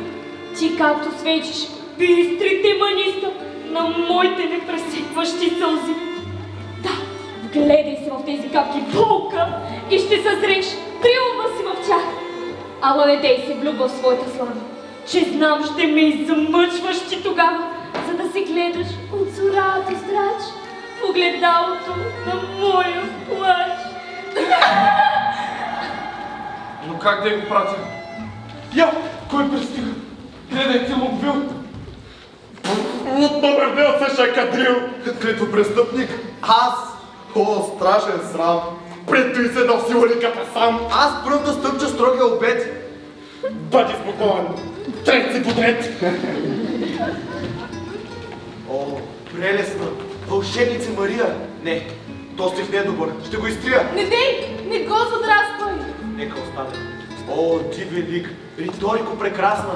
Ти както свечиш бистрите маниста на моите непресекващи сълзи. Да, вгледай се в тези капки болка и ще съзреш триумфа си в тях. Ала не дей се влюбва в своята слава, че знам ще ме измъчваш ти тогава, за да се гледаш от зората здрач в огледалото на моя плач. Но как да я го пратя? Я, кой пристига? Гледай ти лобвил! От номер 2 същия кадрил! Като престъпник, аз! О, страшен срам! Пред той се дал силоликата сам! Аз пръв да стъпча строгия обед! Бъди спокоен! Трет си подред! О, прелесна! Вълшебница Мария! Не, този не е добър. Ще го изтрия! Не дей! Не го задрасквай! Нека остане. О, дивен лик! Риторико прекрасна!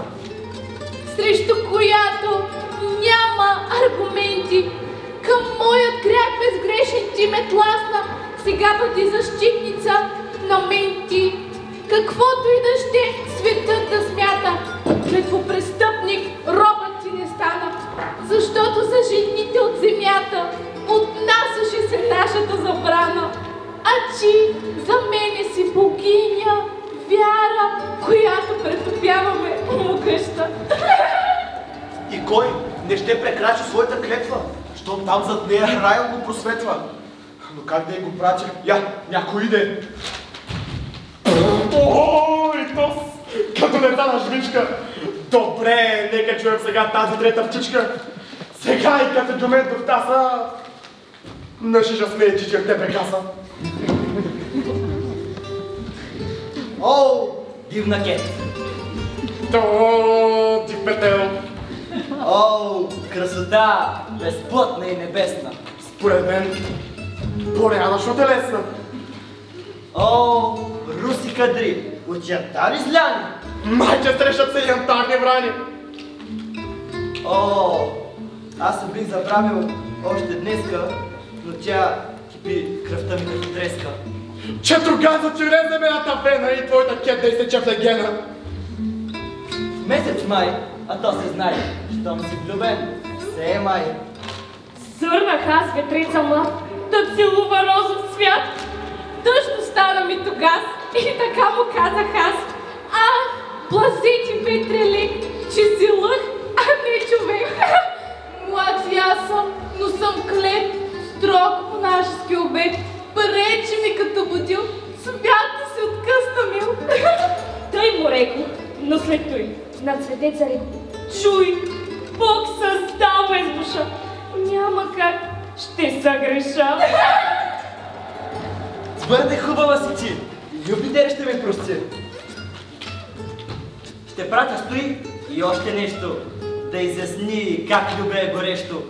Срещу която няма аргументи. Към моят грях безгрешен ти ме тласна. Сега бъди защитница на менти. Каквото и да ще светът да смята, клетвопрестъпник робът ти не стана. Защото за жените от земята отнасяше се нашата забрана. А ти за мене си богиня, вяра, която претопяваме могъща. И кой не ще прекрачи своята клетва, защото там зад нея райл го просветва. Но как да я го пратя? Я, някой иде! О, Ритос! Като деца на жвичка! Добре, нека чуем сега тази трета птичка. Сега и като Дюментов таса, на шиша смее чичи от тебе каса. О, дивна кет! То, див петел! О, красота, безплътна и небесна! Според мен, порядъчно телесна! О, руси кадри, очертали зляни! Майче срещат се янтарни врани! О, аз се бих забравил още днеска, но тя кипи кръвта ми като треска. Че другаза ти резе мената вена и твоята кет да изтече в легена! Месец май, а то се знае, щом си влюбен, все е май. Сърнах аз ветрица млад, да целува розов свят. Тъжно стана ми тогаз и така му казах аз. Ах, блазити ветрелик, че си лъх, а не човек. Млад си аз съм, но съм клет, строг монашески обет. Пречи ми като будил, свята се откъсна мил. Тъй му реко, но след той над светеца реко. Чуй, Бог създал ме с душа. Няма как, ще съгреша. Твърде хубава си ти, Юпитер ще ме прости. Ще пратя стои и още нещо, да изясни как любя е горещо.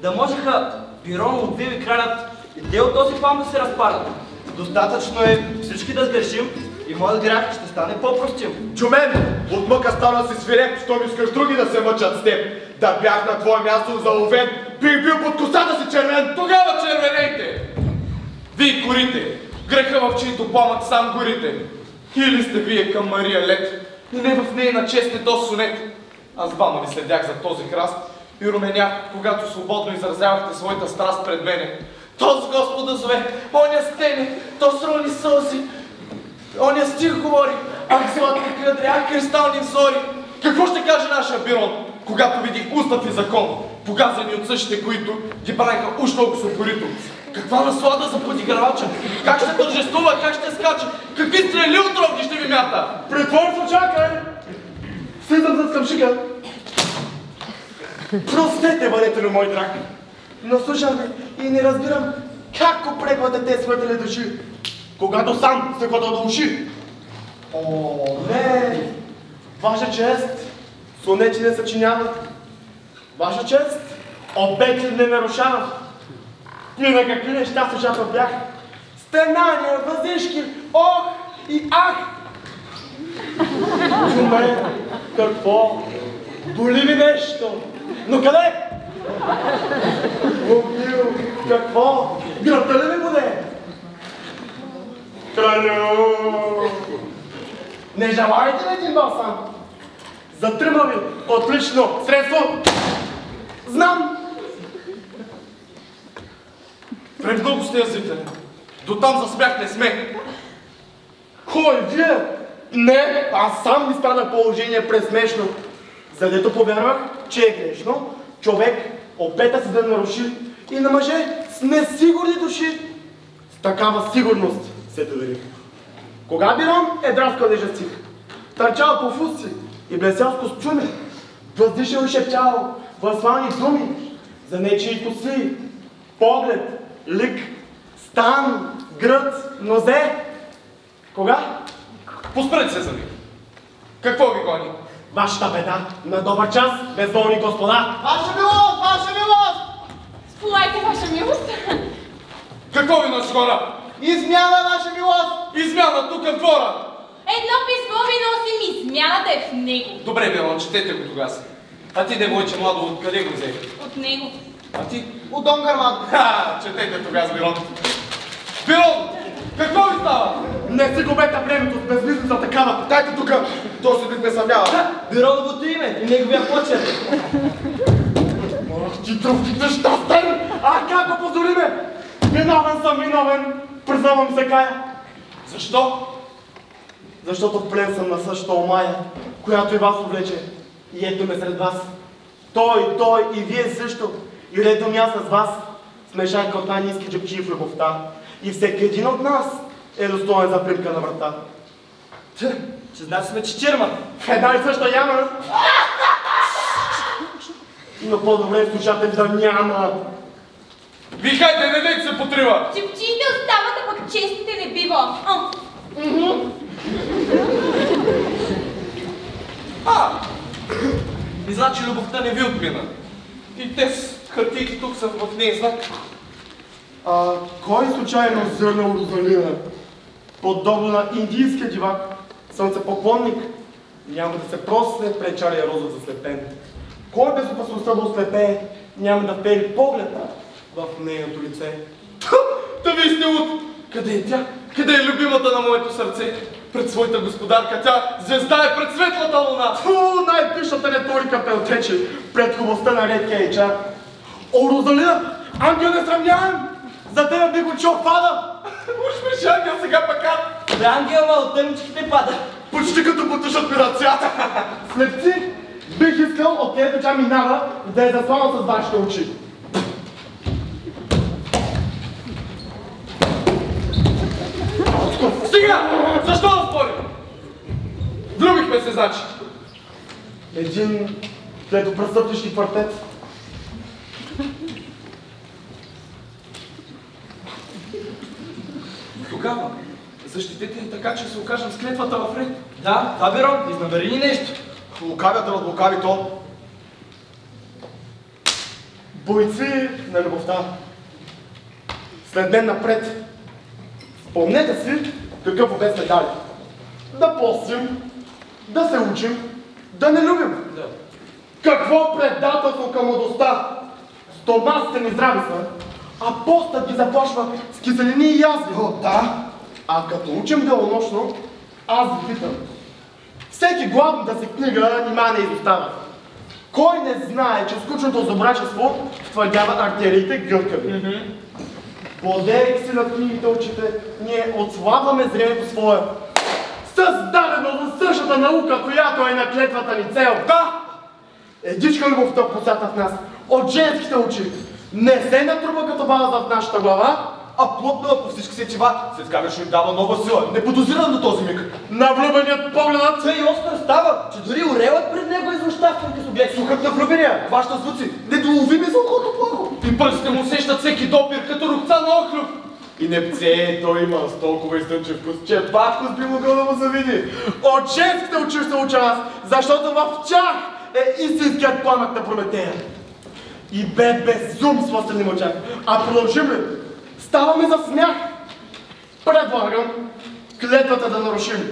Да можеха Пирон, Лудвил и кралят и те от този план да се разпарят. Достатъчно е всички да сгрешим и моят грях ще стане по-простим. Чумен, от мъка стана си свиреп, щом искаш други да се мъчат с теб. Да бях на твое място заловен, бих бил под косата си червен. Тогава червенейте! Вие корите, греха в чието пламък сам горите. Или сте вие към Мария Лет, и не в нейна чест е то сонет. Аз двама ви следях за този храст и руменях, когато свободно изразявахте своята страст пред мене. То с Господа зове, оня стене, то с рони сълзи, оня стих говори, ах златни кадри, ах кристални взори. Какво ще каже нашия Бирон, когато види устав и закон, погазани от същите, които ги правиха уж толкова с упорито? Каква наслада за подигравача? Как ще тържествува, как ще скача? Какви стрели отровни ще ви мята? Притворство чакай! Слизам зад къмшика. Простете, бъдете мой драг, но слушам ви и не разбирам как го преклате те светли души, когато сам се хода до уши. О, не! Ваша чест, сонети не съчиняват. Ваша чест, обети не нарушават. И на какви неща слушата бях? Стенания, въздишки, ох и ах! Чуме, какво? Боли ми нещо? Но къде? Лобил, какво? Гръбта ли ми боде? Кралю! Не желаете ли един балсам? Затръмна ви отлично средство! Знам! Премного сте язителен. До там за смях не сме. Кой, вие? Не, аз сам изпадах положение пресмешно. Задето повярвах, че е грешно човек опета си да наруши и на мъже с несигурни души. С такава сигурност се доверих. Кога Бирон е драскал нежастих, търчал по фусци и блесял с костюми, въздишал и шептял възслани думи за нечии коси, поглед, лик, стан, гръд, нозе. Кога? Поспрете се за них. Какво ви гони? Вашата беда на добър час, безволни господа! Ваша милост! Ваша милост! Сполайте, ваша милост! Какво ви носи хора? Измяна, ваша милост! Измяна тук в двора! Едно писмо ми носи ми, смяната е в него. Добре, Бирон, четете го тогава. А ти, девойче младо, откъде го взе? От него. А ти? От Дон Гарман. Ха, четете тогава, Бирон. Бирон, какво ви става? Не си губете времето с безмислица такава! Дайте тук! Този вид ме съмнява! Бироновото име и неговия почет. Ох, ти тръвки нещастен! А как го позволи ме? Виновен съм, виновен! Признавам се кая! Защо? Защото в плен съм на същата омая, която и вас увлече. И ето ме сред вас. Той и вие също. И редом аз с вас сме шайка от най-низки джебчии в любовта. И всеки един от нас е достоен за примка на врата. Че значи сме четирма. В една и съща яма. Но по-добре слушате да няма. Вихайте, не дейте се потрива! Чепчиите остават, а пък честите не бива. И значи любовта не ви отмина. И те с хартийки тук са в нея знак. Кой случайно зърнал Розалина? Подобно на индийския дивак, слънцепоклонник, няма да се просне пред чария розов заслепен. Кой без опасността да ослепее, няма да впери поглед в нейното лице. Та ви сте от... Къде е тя? Къде е любимата на моето сърце? Пред своята господарка тя звезда е пред светлата луна. Най-пишната риторика пелтече пред хубостта на редкия ечар. О, Розалина, ангел несравняем! За тебе би го чул пада! Уж беше ангел, сега пък Да, ангел, ма от тъмничките пада. Почти като потушат ми ръцята. Слепци, бих искал от където тя минава да е заслана с вашите очи. Стига! Защо да спорим? Влюбихме се, значи. Един следопрестъпнички квартет. Тогава защитете ни така, че се окажем с клетвата в ред. Да, това Берон, изнабери ни нещо. Лукавията от лукавито. Бойци на любовта. След ден напред. Спомнете си какъв обед сме дали. Да постим, да се учим, да не любим. Да. Какво предателство към младостта? Стомасите ни здрави са, а постът ги заплашва с киселини и язви. О, да. А като учим делонощно, аз ви питам. Всеки гладната си книга нима не изостава. Кой не знае, че скучното зобрачество втвърдява артериите гъвкави? Подейки си над книгите очите, ние отслабваме зрението свое. Създадено за същата наука, която е на клетвата ни цел. Да! Едичка любовта посята в нас от женските очи. Не се натрупа като база в нашата глава, а плътна по всички сетива, светкавия ще ни дава нова сила, неподозиран до този миг. На влюбеният погледът тъй остър става, че дори орелът пред него изощава в късоглед. Слухът на влюбения, хваща звуци, недоловими за окото плахо. И пръстите му усещат всеки допир, като рукца на охлюв. И непце, той има с толкова изтънчев вкус, че Баткос би могъл да му завиди. От женските очи се уча аз, защото в тях е истинският пламък на Прометея. И бе безумство се не мълчах. А продължим ли? Ставаме за смях. Предлагам клетвата да нарушим.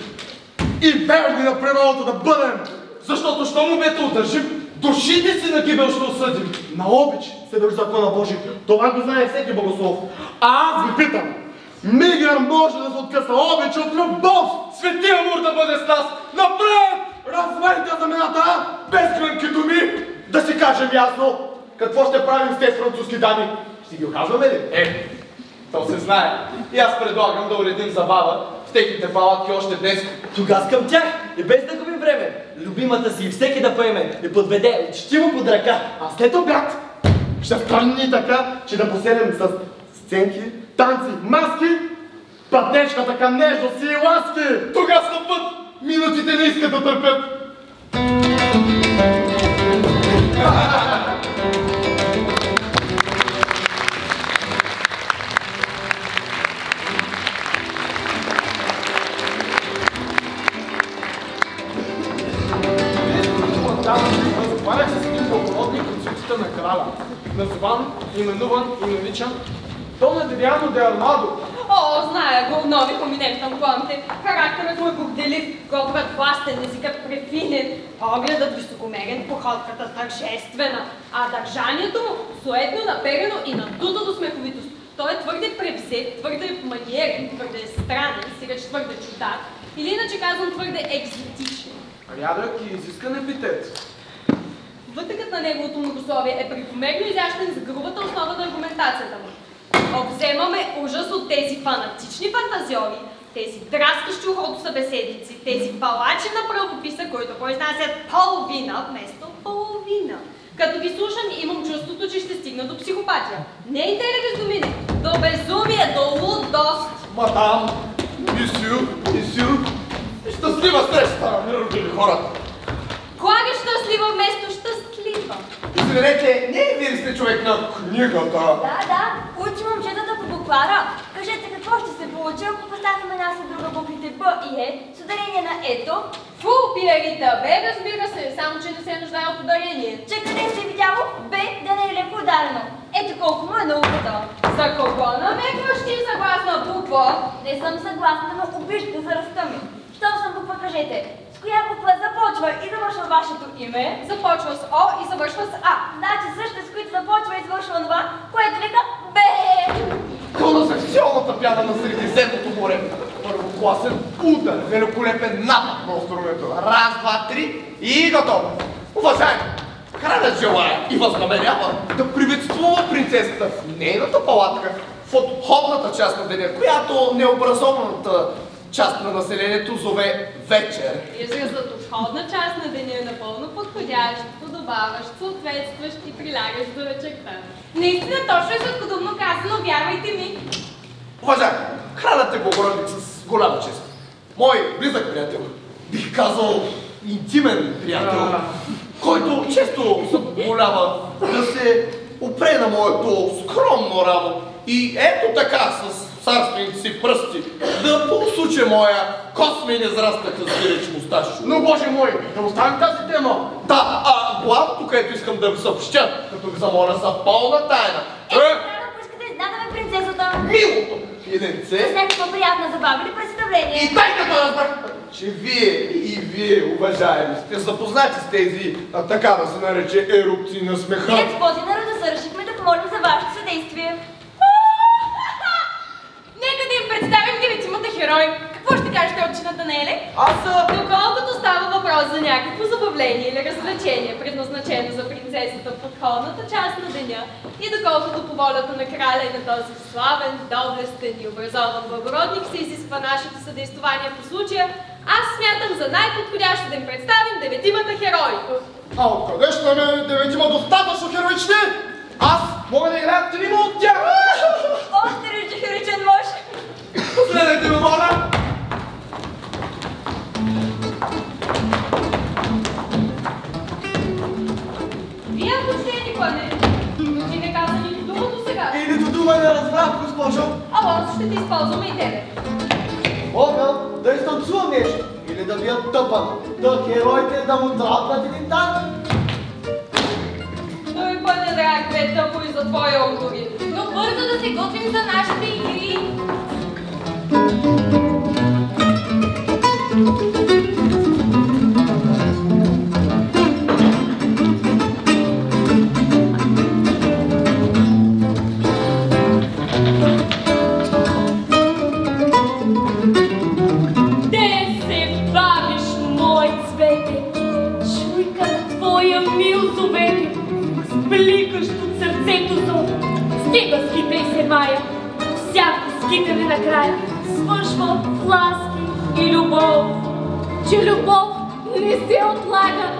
И верни на природата да бъдем. Защото що му бето удържим, душите си на гибел ще осъдим. На обич се държи закона Божий. Това го знае всеки богослов. А аз ви питам. Мигър може да се откъсва обич от любов. Свети Амур да бъде с нас. Напред! Развайте знамената, без гръмки думи. Да си кажем ясно, какво ще правим с тези французски дами. Ще ги оказваме ли? То се знае. И аз предлагам да уредим забава в техните палатки още днес. Тогава към тях и без да губим време. Любимата си всеки да поеме и подведе учтиво под ръка. А след обяд ще стани така, че да поселим с сценки, танци, маски, пътечката към нежност и ласки. Тогава на път минутите не искат да търпят. Разговарях с един благородник от свитите на краля. Назван, именуван и наричан Дон Адриано де Армадо. О, зная го, нови поминентен планте. Характерът му е горделив, говорът властен, езикът префинен, погледът високомерен, походката тържествена, а държанието му суетно, наперено и надуто до смеховитост. Той е твърде превзет, твърде маниерен, твърде странен, сиреч твърде чудак, или иначе казвам твърде екзотичен. Рядък и изискан епитет. Вътъкът на неговото многословие е прекомерно изящен за грубата основа на аргументацията му. Обземаме ужас от тези фанатични фантазиори, тези драскащи ухото събеседници, тези палачи на правописа, които произнасят половина вместо половина. Като ги слушам, имам чувството, че ще стигна до психопатия. Не и те ли бездомине, до безумие, до лудост. Мадам, исю, щастлива среща, не родили хората. Клага щастлива вместо щастлива. Извинете, не вие сте човек на книгата. Да, учи момчетата по буквара. Кажете какво ще се получи. получи, ако поставим една след друга буквите Б и Е с ударение на ето? Фу, Пиерита, бе, разбира се, само че не се нуждае от ударение. Че къде се видяло Б да не е леко ударено? Ето колко му е науката. За кого намекваш ти съгласна буква? Не съм съгласна, но обиждате за ръста ми. Щом съм буква, кажете. С коя буква започва и завършва вашето име? Започва с О и завършва с А. Значи същите, с които започва и извършва това, което вика Б. Колосекционната пяна на Средиземното море. Първокласен удар, великолепен напад на островето. Раз, два, три и готово. Уважаеми, кралят желая и възнамерява да приветствува принцесата в нейната палатка в отходната част на деня, която необразованата част на населението зове вечер. Изразът отходна част на деня е напълно подходящ, подобаващ, съответстващ и прилагащ за вечерта. Наистина точно и сладкодумно казано, вярвайте ми. Уважаеми, кралят е благородник с голяма чест. Мой близък приятел, бих казал интимен приятел, който често съболява да се опре на моето скромно рамо и ето така с царствените си пръсти да посуче моя космен израстък с диречи мусташ. Но, Боже мой, да оставим тази тема. Да, главното, което искам да ви съобщя, като ви замоля за пълна тайна. Ако искате да изнадаме принцесата. Милото пиленце. С някаква приятна забава или представление. И тъй като разбрах, че вие, уважаеми, сте запознати с тези, така да се нарече, ерупции на смеха. И експлозии на рода се решихме да помолим за вашето съдействие. Нека да им представим деветимата герои. Какво ще кажете от чината на Еле? Доколкото става въпрос за някакво забавление или развлечение, предназначено за принцесата в подходната част на деня, и доколкото по волята на краля и на този славен, доблестен и образован благородник се изисква нашето съдействование по случая, аз смятам за най-подходящо да им представим деветимата герои. А откъде ще намерим деветима достатъчно героични? Аз мога да играя трима от тях! Още рече героичен мъж! Последайте ме, моля! Вие, почтени пане, но ти не каза нито дума до сега. И нито дума не разбрах, госпожо. Алонсо, ще ти използваме и тебе. Мога да изтанцувам нещо или да бия тъпан. Да героите да му трапнат един танк. Той пане драг бе тъпо и за твоя отговори. Но бързо да се готвим за нашите игри. Стига скитай се, Мая. Всяко скитане накрая свършва в ласки и любов. Че любов не се отлага,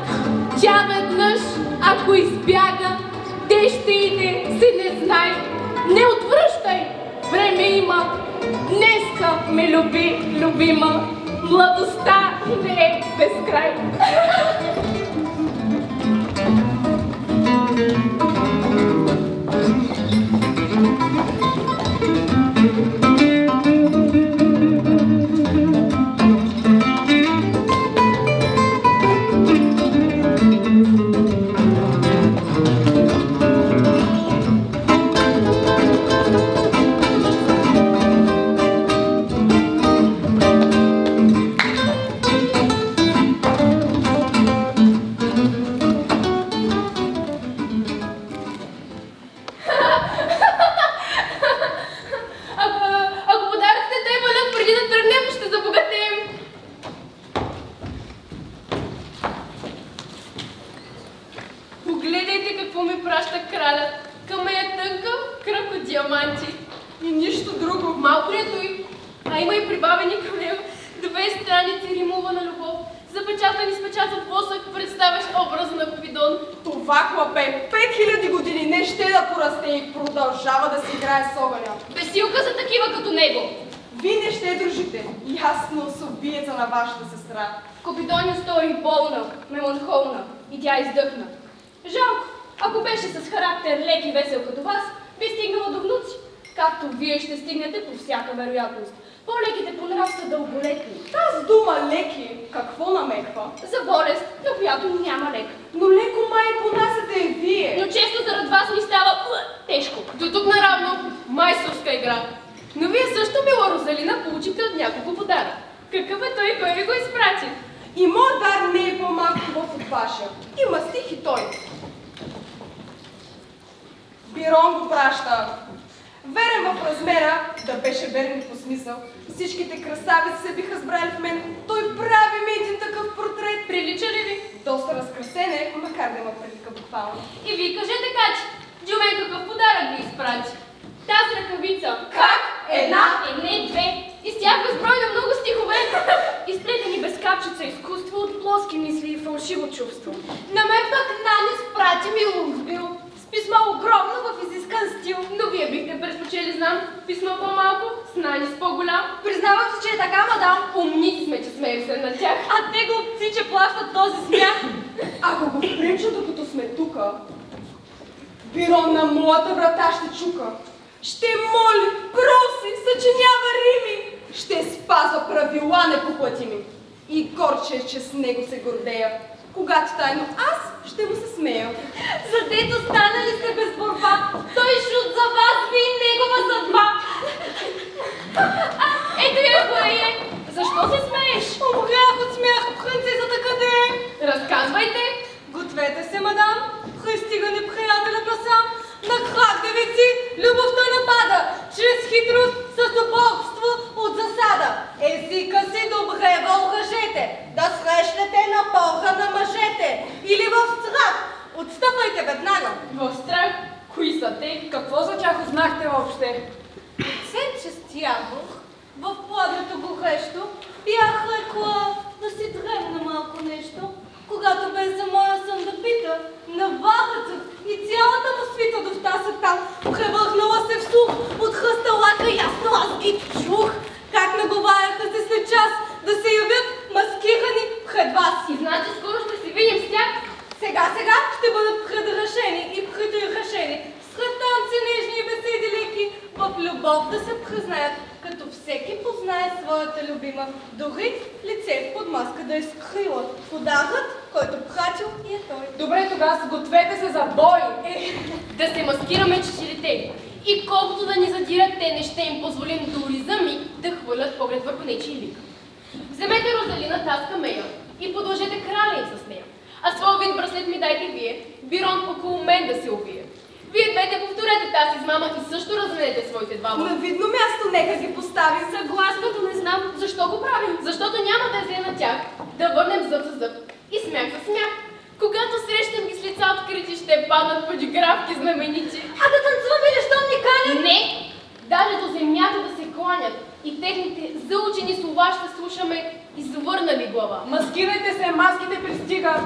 тя веднъж, ако избяга, де ще иде, си не знай. Не отвръщай, време има. Днеска ме люби, любима, младостта не е безкрай. Купидоня стори болна, меланхолна и тя издъхна. Жалко, ако беше с характер лек и весел като вас, би стигнала до внуци. както вие ще стигнете по всяка вероятност. По-леките по нрав са дълголетни. Тази дума леки, какво намеква? За болест, на която няма лек. Но леко май понасяте и вие. Но често зарад вас ни става тежко. До тук наравно майсторска игра. Но вие също, мила Розалина, получите от някого подарък. Какъв е той и кой ви го изпрати? И моят дар не е по-малко хубав от вашия. Има стих и той. Бирон го праща. Верен в размера, да беше верен по смисъл. Всичките красавици се биха сбрали в мен. Той прави ми един такъв портрет. Прилича ли ви? Доста разкрасен е, макар да има прилика буквално. И вие кажете, Качи, Джумен какъв подарък ви изпрати? Тази ръкавица. Как? Една? Не, две. И с тях безбройно много стихове. Изплетени без капчица изкуство от плоски мисли и фалшиво чувство. На мен пък Нани спрати ми Лунсбил с писмо огромно в изискан стил. Но вие бихте предпочели, знам, писмо по-малко, с Нани с по-голям. Признавам се, че е така, мадам. Умници сме, че смеем се на тях. А те глупци, че плащат този смях. Ако го преча, докато сме тука, Бирон на моята врата ще чука. Ще моли, проси, съчинява рими. Ще спазва правила непоплатими. И горче, че с него се гордея. Когато тайно аз ще му се смея. Задето станали сте без борба, той шут за вас ви и негова съдба. Ето я кое е. Защо се смееш? Умрях от смях, принцесата къде е? Разказвайте. Гответе се, мадам. Христига неприятелят насам. На крак, девици, любовта напада. Чрез хитрост, с убогство от засада. Езика си добре въоръжете. Да срещнете на полха на мъжете. Или в страх. Отстъпвайте веднага. В страх? Кои са те? Какво за тях узнахте въобще? Освен че стягох в пладното горещо, бях рекла да си дребна малко нещо. Когато бе за моя сън да пита, навахата и цялата му свита дъвта са там, превърнала се в слух, от хръсталака ясно аз ги чух, как наговаряха се след час да се явят маскирани пред вас. И значи скоро ще се видим с тях. Сега ще бъдат предрешени и предрешени, сред танци нежни и беседи леки, в любов да се признаят, като всеки познае своята любима, дори лице под маска да е скрила. Подарък, който пратил и е той. Добре, тогава сгответе се за бой. Да се маскираме чеширите. И колкото да ни задират, те не ще им позволим дори за миг да хвърлят поглед върху нечий лик. Вземете Розалина тази камея и продължете краля им с нея. А своя вид браслет ми дайте вие, Бирон около мен да се увие. Вие двете повторете тази измама и също разменете своите двама. На видно място нека ги поставим. Съгласното не знам защо го правим. Защото няма да взе на тях да върнем зъб за зъб и смях за смях. Когато срещам ги с лица открити, ще паднат подигравки знаменити. А да танцуваме ли, щом ни канят? Не! Даже до земята да се кланят и техните заучени слова ще слушаме извърнали глава. Маскирайте се, маските пристигат.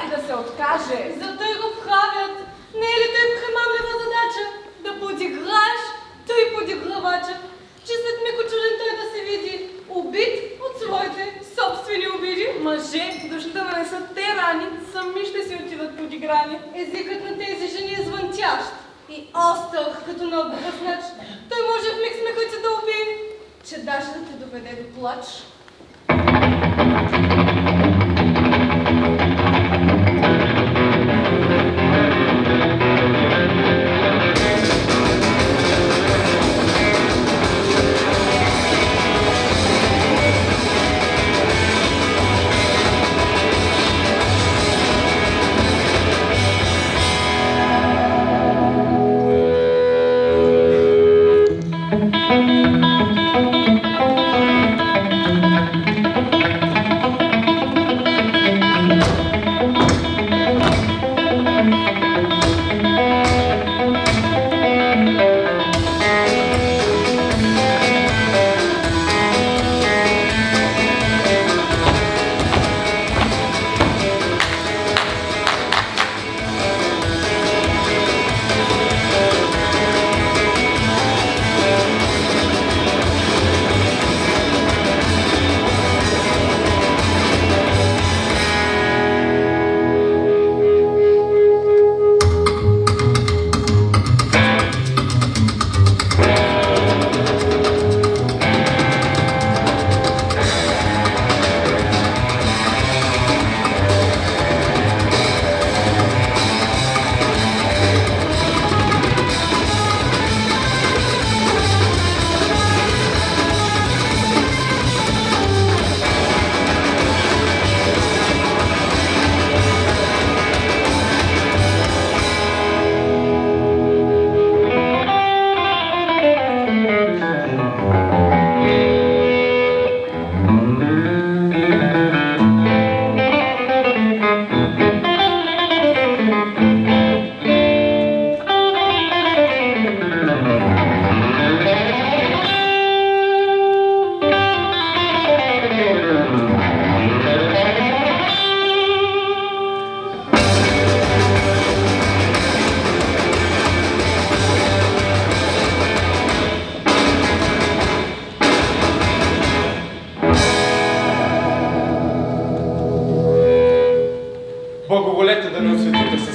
И да се откаже. Зато и го правят. Не е ли тъй примамлива задача? Да подиграеш, тъй подигравача, че след мико чуден той да се види убит от своите собствени обиди. Мъже, дошли да нанесат те рани, сами ще си отидат подиграни. Езикът на тези жени е звънтящ и остър, като на обръснач. Той може в миг смехът ти да убие, че даже да те доведе до плач.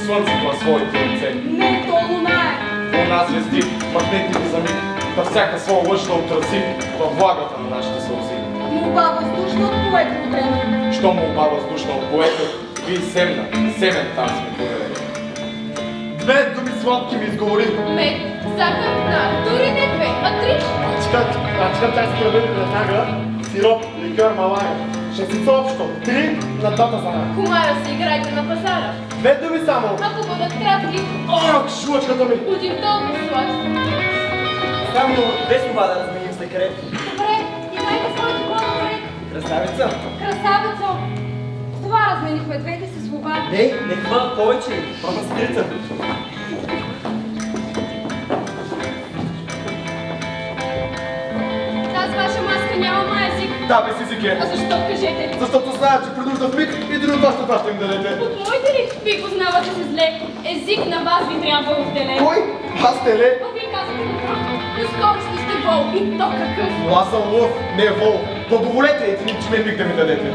слънцето на своите ръце. Не, то луна е. Луна, звезди, махнете за миг, да всяка своя лъж да отрази във влагата на нашите сълзи. Молба въздушна от поето време. Що молба въздушна от поета, ви семен тази ми поверени. Две думи сладки ми изговори. Мед, захар, да, дори не две, а три. Ачкам тази правили веднага, сироп, ликьор, малага. Шестица общо, 3 на двата зара. Кумара си играйте на пазара. Две думи само. Ако бъдат кратки, Ох, шулачката ми. будим толкова сладки. Само без това да разменим секрет. Добре, и дайте своето по-напред. Красавица? Красавица! С това разменихме двете си слова. Не хвърля повече. Пробва скрица. Тази ваша маска няма език. Да, без език е. А защо, кажете? Защото знаят, че при нужда в миг един от вас ще им дадете. От моите ли? Вие познавате се зле. Език на вас ви трябва в деле. Кой? Аз теле? А вие казвате въпрос. Наскоро ще сте вол. И то какъв? Но аз съм лъв, не вол. Благоволете един чменник да ми дадете.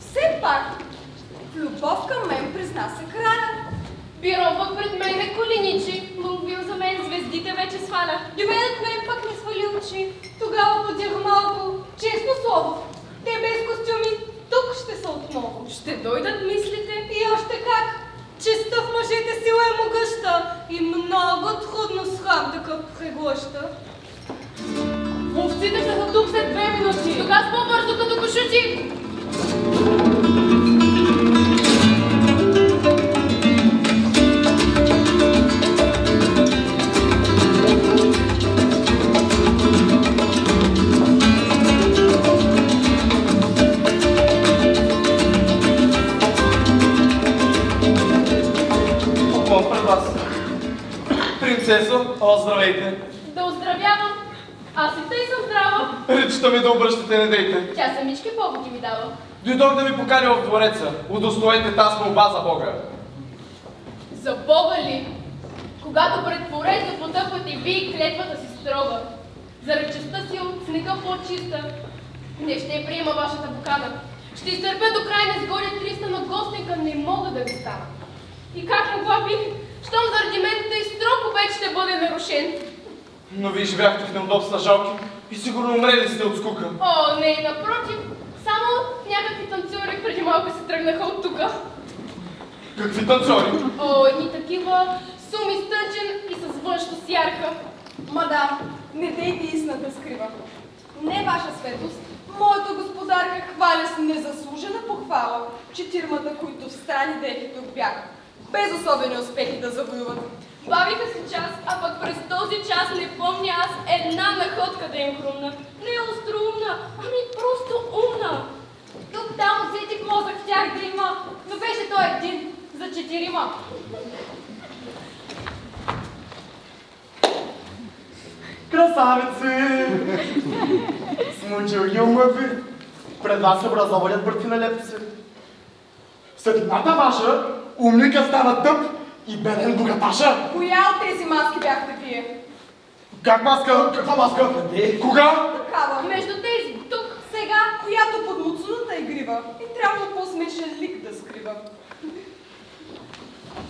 Все пак, в любов към мен призна се краля. Биробък пред мен е коленичи, Лунгвил за мен звездите вече сваля. Дюменът мен пък не свали очи. Тогава подях малко, честно слово. Те без костюми тук ще са отново. Ще дойдат, мислите? И още как? Честа в мъжете сила е могъща и много трудно с храм такъв преглъща. Ловците ще са тук след 2 минути. Тогава по-бързо като кошути. Пред вас. Принцесо, здравейте. Да оздравявам. Аз и тъй съм здрава. Речта ми да обръщате, не дейте. Тя самички поводи ми дава. Дойдох да ви поканя в двореца. Удостоете тази молба за Бога. За Бога ли? Когато пред двореца потъпвате вие клетвата си строга. За речестта си от снега по-чиста. Не ще приема вашата покана. Ще изтърпя до край незгоди 300, но гостника не мога да ви стана. И как могла бих, щом заради мен тъй строг обед ще бъде нарушен? Но вие живяхте в неудобства жалки и сигурно умрели сте от скука. О, не, напротив. Само някакви танцори преди малко се тръгнаха от тука. Какви танцори? О, едни такива суми стънчен и с външно сярка. Мадам, не дейте истината скрива. Не ваша светост, моята господарка хваля с незаслужена похвала 4-мата, които в страни дрехи тук бяха, без особени успехи да завоюват. Бавиха се час, а пък през този час не помня аз една находка да им хрумна. Не остроумна, ами просто умна. Тук-там усетих мозък в тях да има, но беше той един за 4-ма. Красавици! Смучил ги умъви. Пред вас се образовалят бърти на лепци. В светлината ваша умника става тъп и беден богаташа. Коя от тези маски бяхте вие? Как маска? Каква маска? Къде? Кога? Такава. Между тези, тук. Сега, която под муцуната игрива и трябва по-смешен лик да скрива.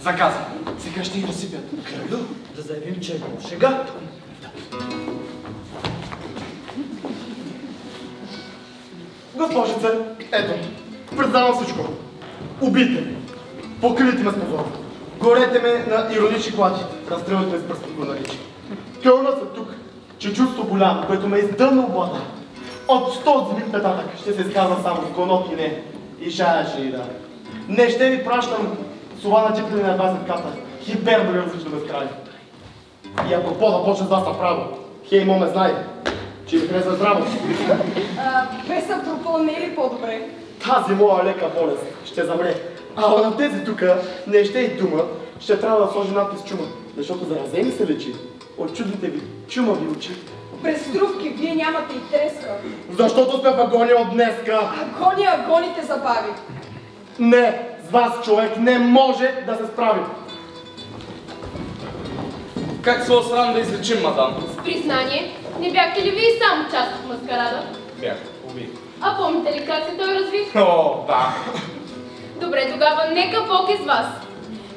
Заказа. Сега ще ги разсипят. Кралю, да заявим, че е шега. Госпожице, ето, признавам всичко. Убийте ме. Покрийте ме с позор. Горете ме на иронични клади. Разстрелвайте ме с пръстото го нарича. Кълна се тук, че чувство голямо, което ме издъмна облада. От този миг нататък ще се изказва само конопи не и шая ще и да. Не ще ви пращам слова на типите на вас ката. Хиперболи различно безкрай. И апропо да почне с вас направо. Хей, моме, знай, че ви харесва здраво. Без апропо не е ли по-добре? Тази моя лека болест ще замре. А на тези тука не ще и дума, ще трябва да сложи надпис чума. Защото заразени се лечи от чудните ви чумави очи. Преструвки, вие нямате и треска. Защото сме в агония от днеска. Агоните забави. Не, с вас човек не може да се справи. Как се осрам да излечим, мадам? С признание, не бяхте ли вие само част от маскарада? Бях, убит. А помните ли как се той разви? О, да. Добре, тогава нека Бог е с вас.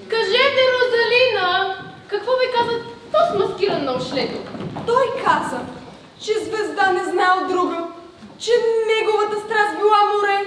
Кажете, Розалина, какво ви каза този маскиран на ушлето? Той каза, че звезда не знаел друга, че неговата страст била море,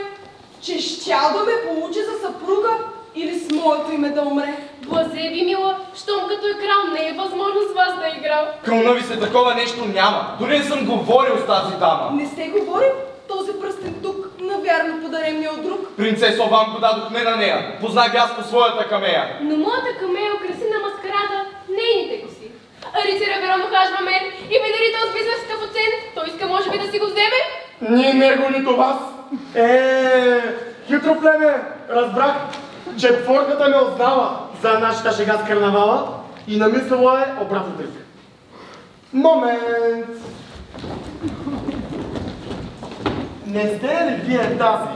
че щял да ме получи за съпруга или с моето име да умре. Блазе ви, мила, щом като е крал, не е възможно с вас да е играл. Кълна ви се, такова нещо няма. Дори не съм говорил с тази дама. Не сте говорил? Този пръстен тук, навярно подарен ми от друг. Принцесо, вам го дадох не на нея. Познах аз по своята камея. Но моята камея украси на маскарада нейните коси. А рицаря вероятно хажва мен и ме дари този бизнес с кафоцен. Той иска може би да си го вземе? Ни него, нито вас. Хитро племе, разбрах, че форката ме узнава за нашата шега с карнавала и намислила е обратен трик. Момент! Не сте ли вие тази,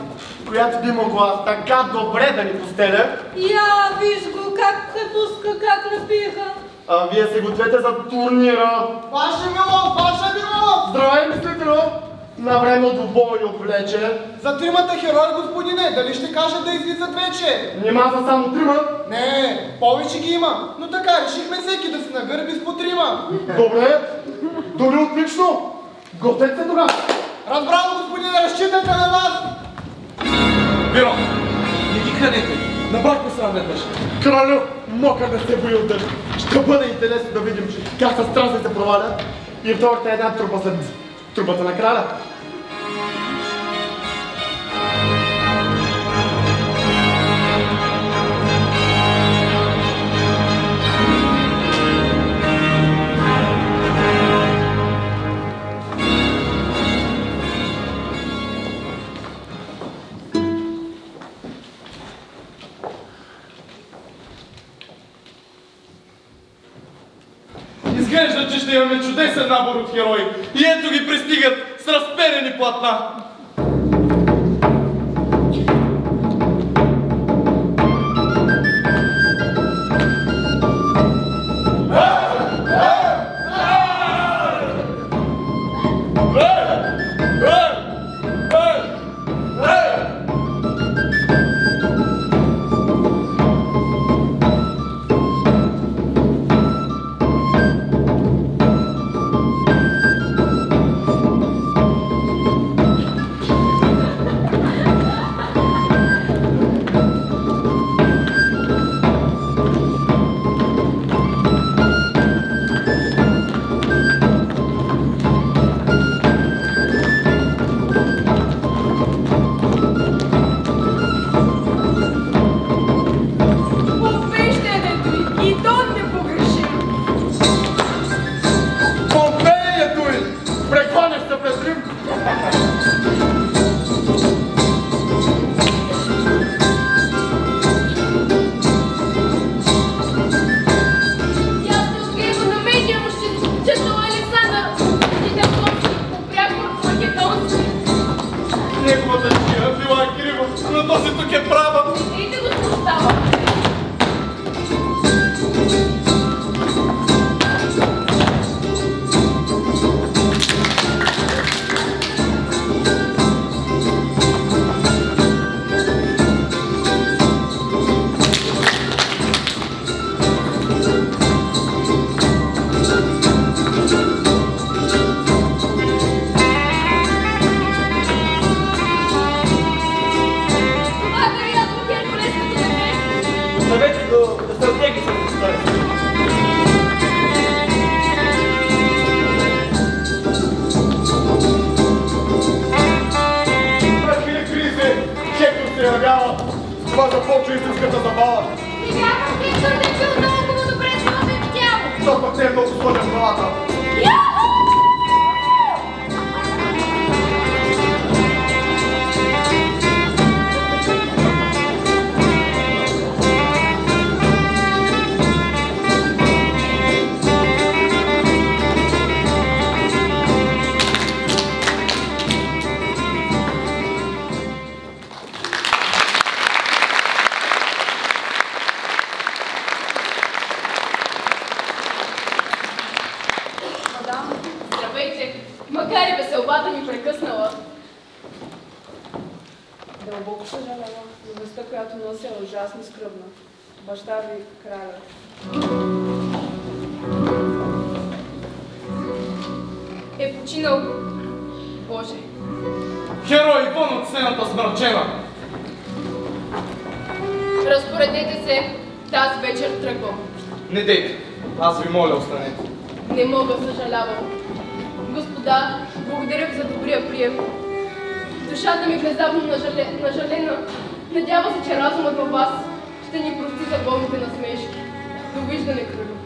която би могла така добре да ни постеля? Я, виж го, как препуска, как напиха. А вие се гответе за турнира. Ваше мило, ваше мило! Здравей, мислителю! На време от двубой облече. За тримата херои, господине, дали ще кажат да излизат вече? Нима са само трима? Не, повече ги има. Но така решихме всеки да се нагърби с по трима. Добре, дори отлично. Гответе се тогава. Разбрано, господине, разчитайте на вас. Биро, не ги хранете. Набрахме се наведнъж. Кралю, мока да се бои от дъжд. Ще бъде интересно да видим, как с страстни се провалят. И втората е една трупа след трупата на краля. Изглежда, че ще имаме чудесен набор от херои. И ето ги пристигат с разперени платна. това започва истинската забава. Не вярвам, ти твърде чул толкова добре сложен тяло. Това пък не е много сложен в главата. Макар и веселбата ми прекъснала. Дълбоко съжалявам, но вестта, която нося е ужасно скръбна. Баща ви, краля. Е починал. Боже. Херой вън от сцената смърчена! Разпоредете се, тази вечер тръгвам. Не дейте, аз ви моля, останете. Не мога, съжалявам. Господа, благодаря ви за добрия прием. Душата ми внезапно нажалена. Надява се, че разумът във вас ще ни прости за болните насмешки. Довиждане, кралю.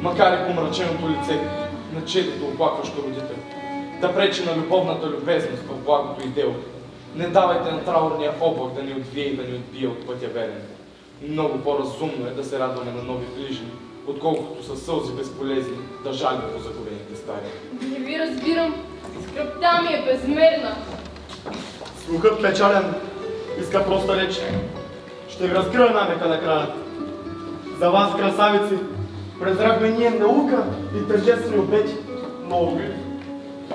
Макар и помраченото лице на четото оплакващо родител, да пречи на любовната любезност в благото и делото. Не давайте на траурния облак да ни отвие и да ни отбие от пътя верен. Много по-разумно е да се радваме на нови ближни, отколкото със сълзи безполезни да жалим по загубените стари. Не ви разбирам. Скръпта ми е безмерна. Слухът печален иска проста реч. Ще ви разкрия намека на краля. За вас, красавици, презрахме ние наука и тържествени обети, но обиди.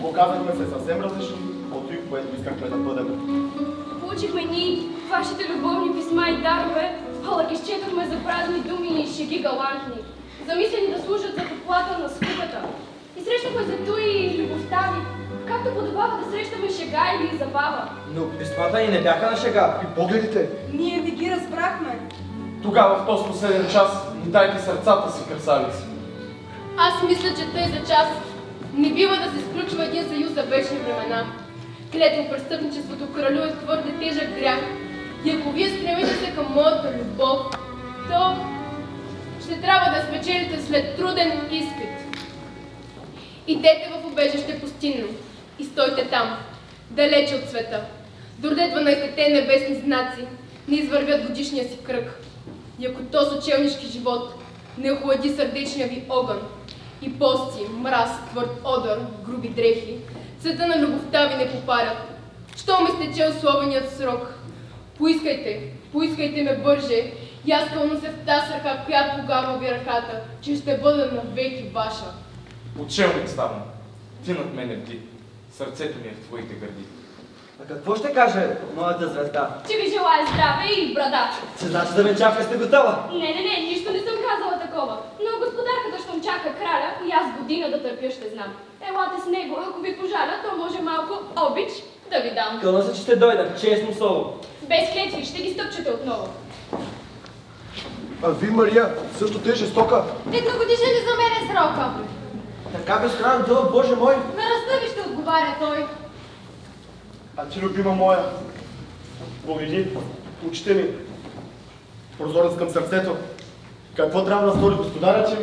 Показахме се съвсем различни от това, което искахме да бъдем. Получихме ни вашите любовни писма и дарове, ала ги счетохме за празни думи и шеги галантни, замислени да служат за подплата на скуката. И срещнахме за той и любовта ви, както подобава да срещаме шега или забава. Но писмата ни не бяха на шега. И погледите. Ние не ги разбрахме. Тогава в този последен час ни дайте сърцата си, красавици. Аз мисля, че тъй за час не бива да се сключва един съюз за вечни времена. Клетво престъпничеството, кралю, е твърде тежък грях. И ако вие стремите се към моята любов, то ще трябва да спечелите след труден изпит. Идете в убежище пустинно и стойте там, далече от света. Дорде 12-те небесни знаци не извървят годишния си кръг. И ако този учелнишки живот не охлади сърдечния ви огън и пости, мраз, твърд одър, груби дрехи, цвета на любовта ви не попарят. Щом изтече условеният срок, поискайте ме бърже и аз кълна се в тази ръка, която погава ви ръката, че ще бъда навеки ваша. Учелник ставам, ти над мене бди, сърцето ми е в твоите гърди. А какво ще каже моята звезда? Че ви желая здраве и брада. Че значи за венчавка сте готова? Не, нищо не съм казала такова. Но господарката щом чака краля и аз година да търпя ще знам. Елате с него, ако ви пожаля, то може малко обич да ви дам. Кълна се, че ще дойда, честно слово. Без клетви, ще ги стъпчете отново. А ви, Мария, също те жестока. Едногодишен ли за мен е срока? Така безкрайен дълъг, Боже мой! На ръста ви ще отговаря той. А ти, любима моя, погледи очите ми, прозорец към сърцето. Какво трябва да стори господарят им,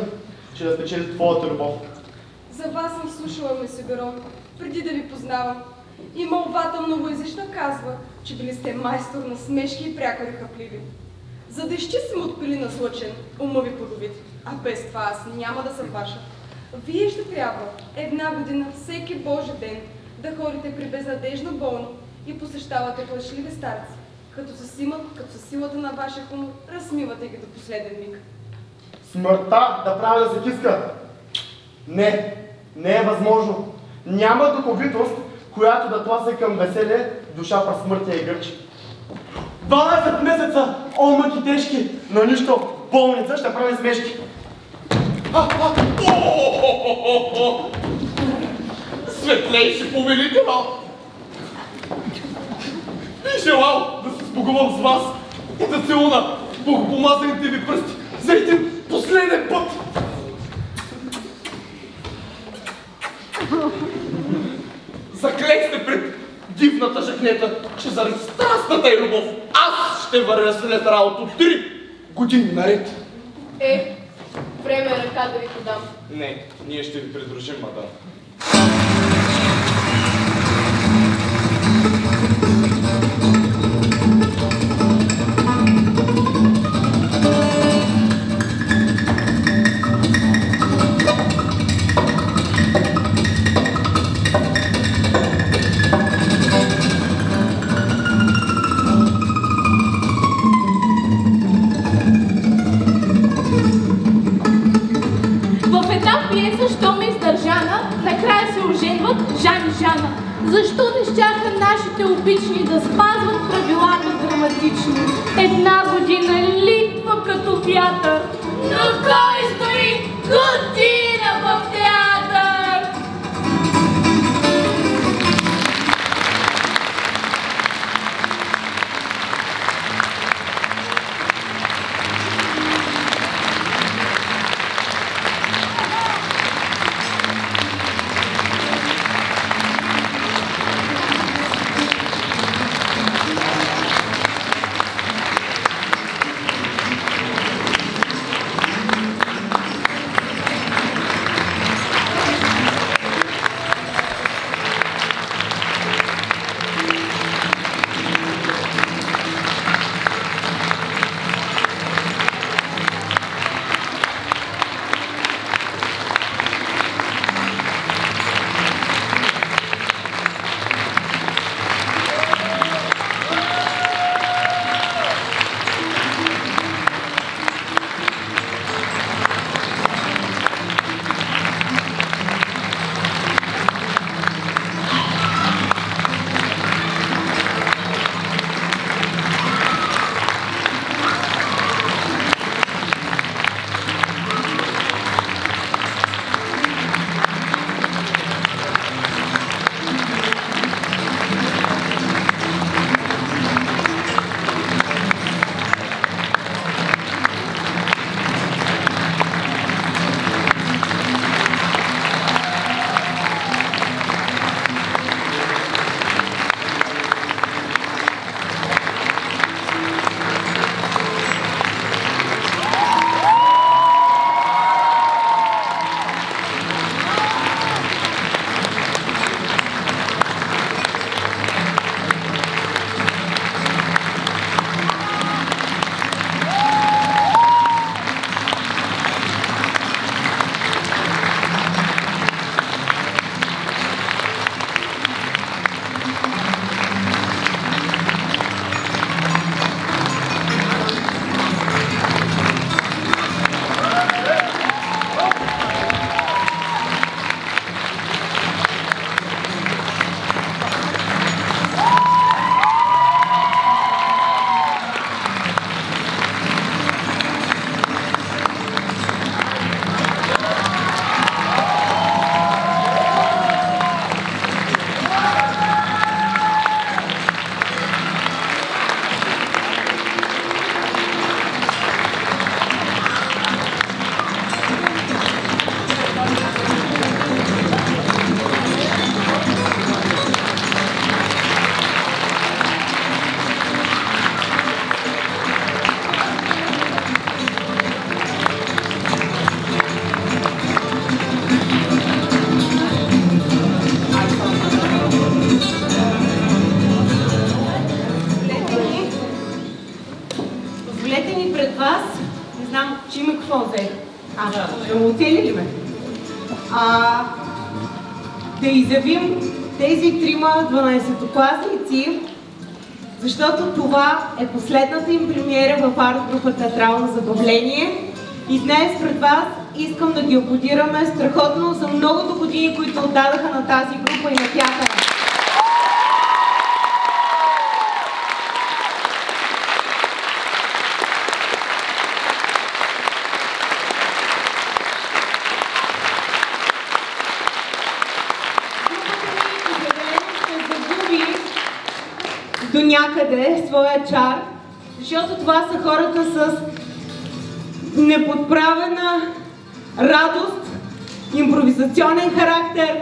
че да спечели твоята любов? За вас съм слушала, месье Берон, преди да ви познавам. И молвата многоязична казва, че били сте майстор на смешки и прякори хапливи. За да изчистим от пили наслъчен, ума ви подовит, а без това аз няма да съм ваша. Вие ще трябва една година всеки Божи ден да ходите при безнадежно болни и посещавате плашливи старци, като със силата на вашия хумор разсмивате ги до последен миг. Смъртта да прави да се киска? Не, не е възможно. Няма духовитост, която да тласе към веселие душа през смъртия и гърчи. 12 месеца, о мъки тежки, но нищо, болница ще прави смешки. Светлейши повелитело! Би желал да се спогувам с вас и да целуна богопомазаните ви пръсти за един последен път! Заклех се пред дивната жахнета, че заради страстната й любов аз ще вървя след работа 3 години наред. Време е ръка да ви подам. Не, ние ще ви придружим, мадам. Щом е издържана, накрая се оженват Жан и Жана. Защо не щяха нашите обични да спазват правилата граматични? Една година Литва като вятър, но кой стои година в театър? Да изявим тези трима 12-класници, защото това е последната им премиера в арт-група Театрално забавление. И днес пред вас искам да ги аплодираме страхотно за многото години, които отдадаха на тази група и на театъра. До някъде своя чар, защото това са хората с неподправена радост, импровизационен характер,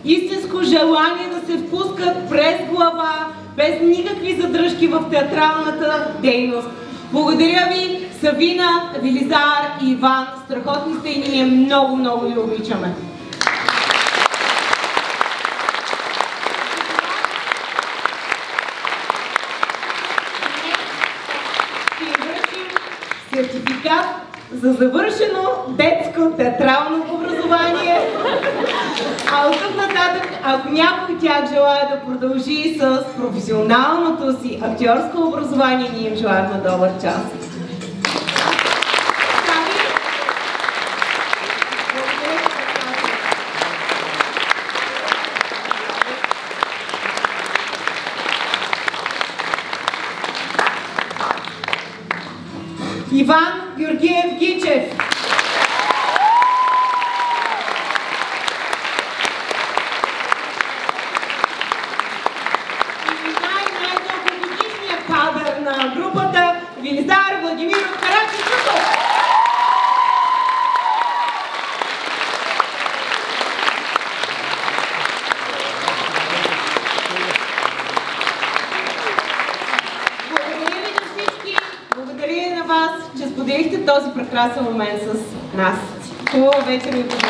истинско желание да се впускат през глава без никакви задръжки в театралната дейност. Благодаря ви, Савина, Велизар и Иван. Страхотни сте и ние много, много ви обичаме. Сертификат за завършено детско театрално образование. А от тук нататък, ако някой от тях желая да продължи с професионалното си актьорско образование, ние им желаем на добър час. Иван Георгиев Гичев. Най-дългогодишният кадър на групата Велизар Владимиров Карачичуков. Благодаря на вас, че споделихте този прекрасен момент с нас. Хубава вечер ви.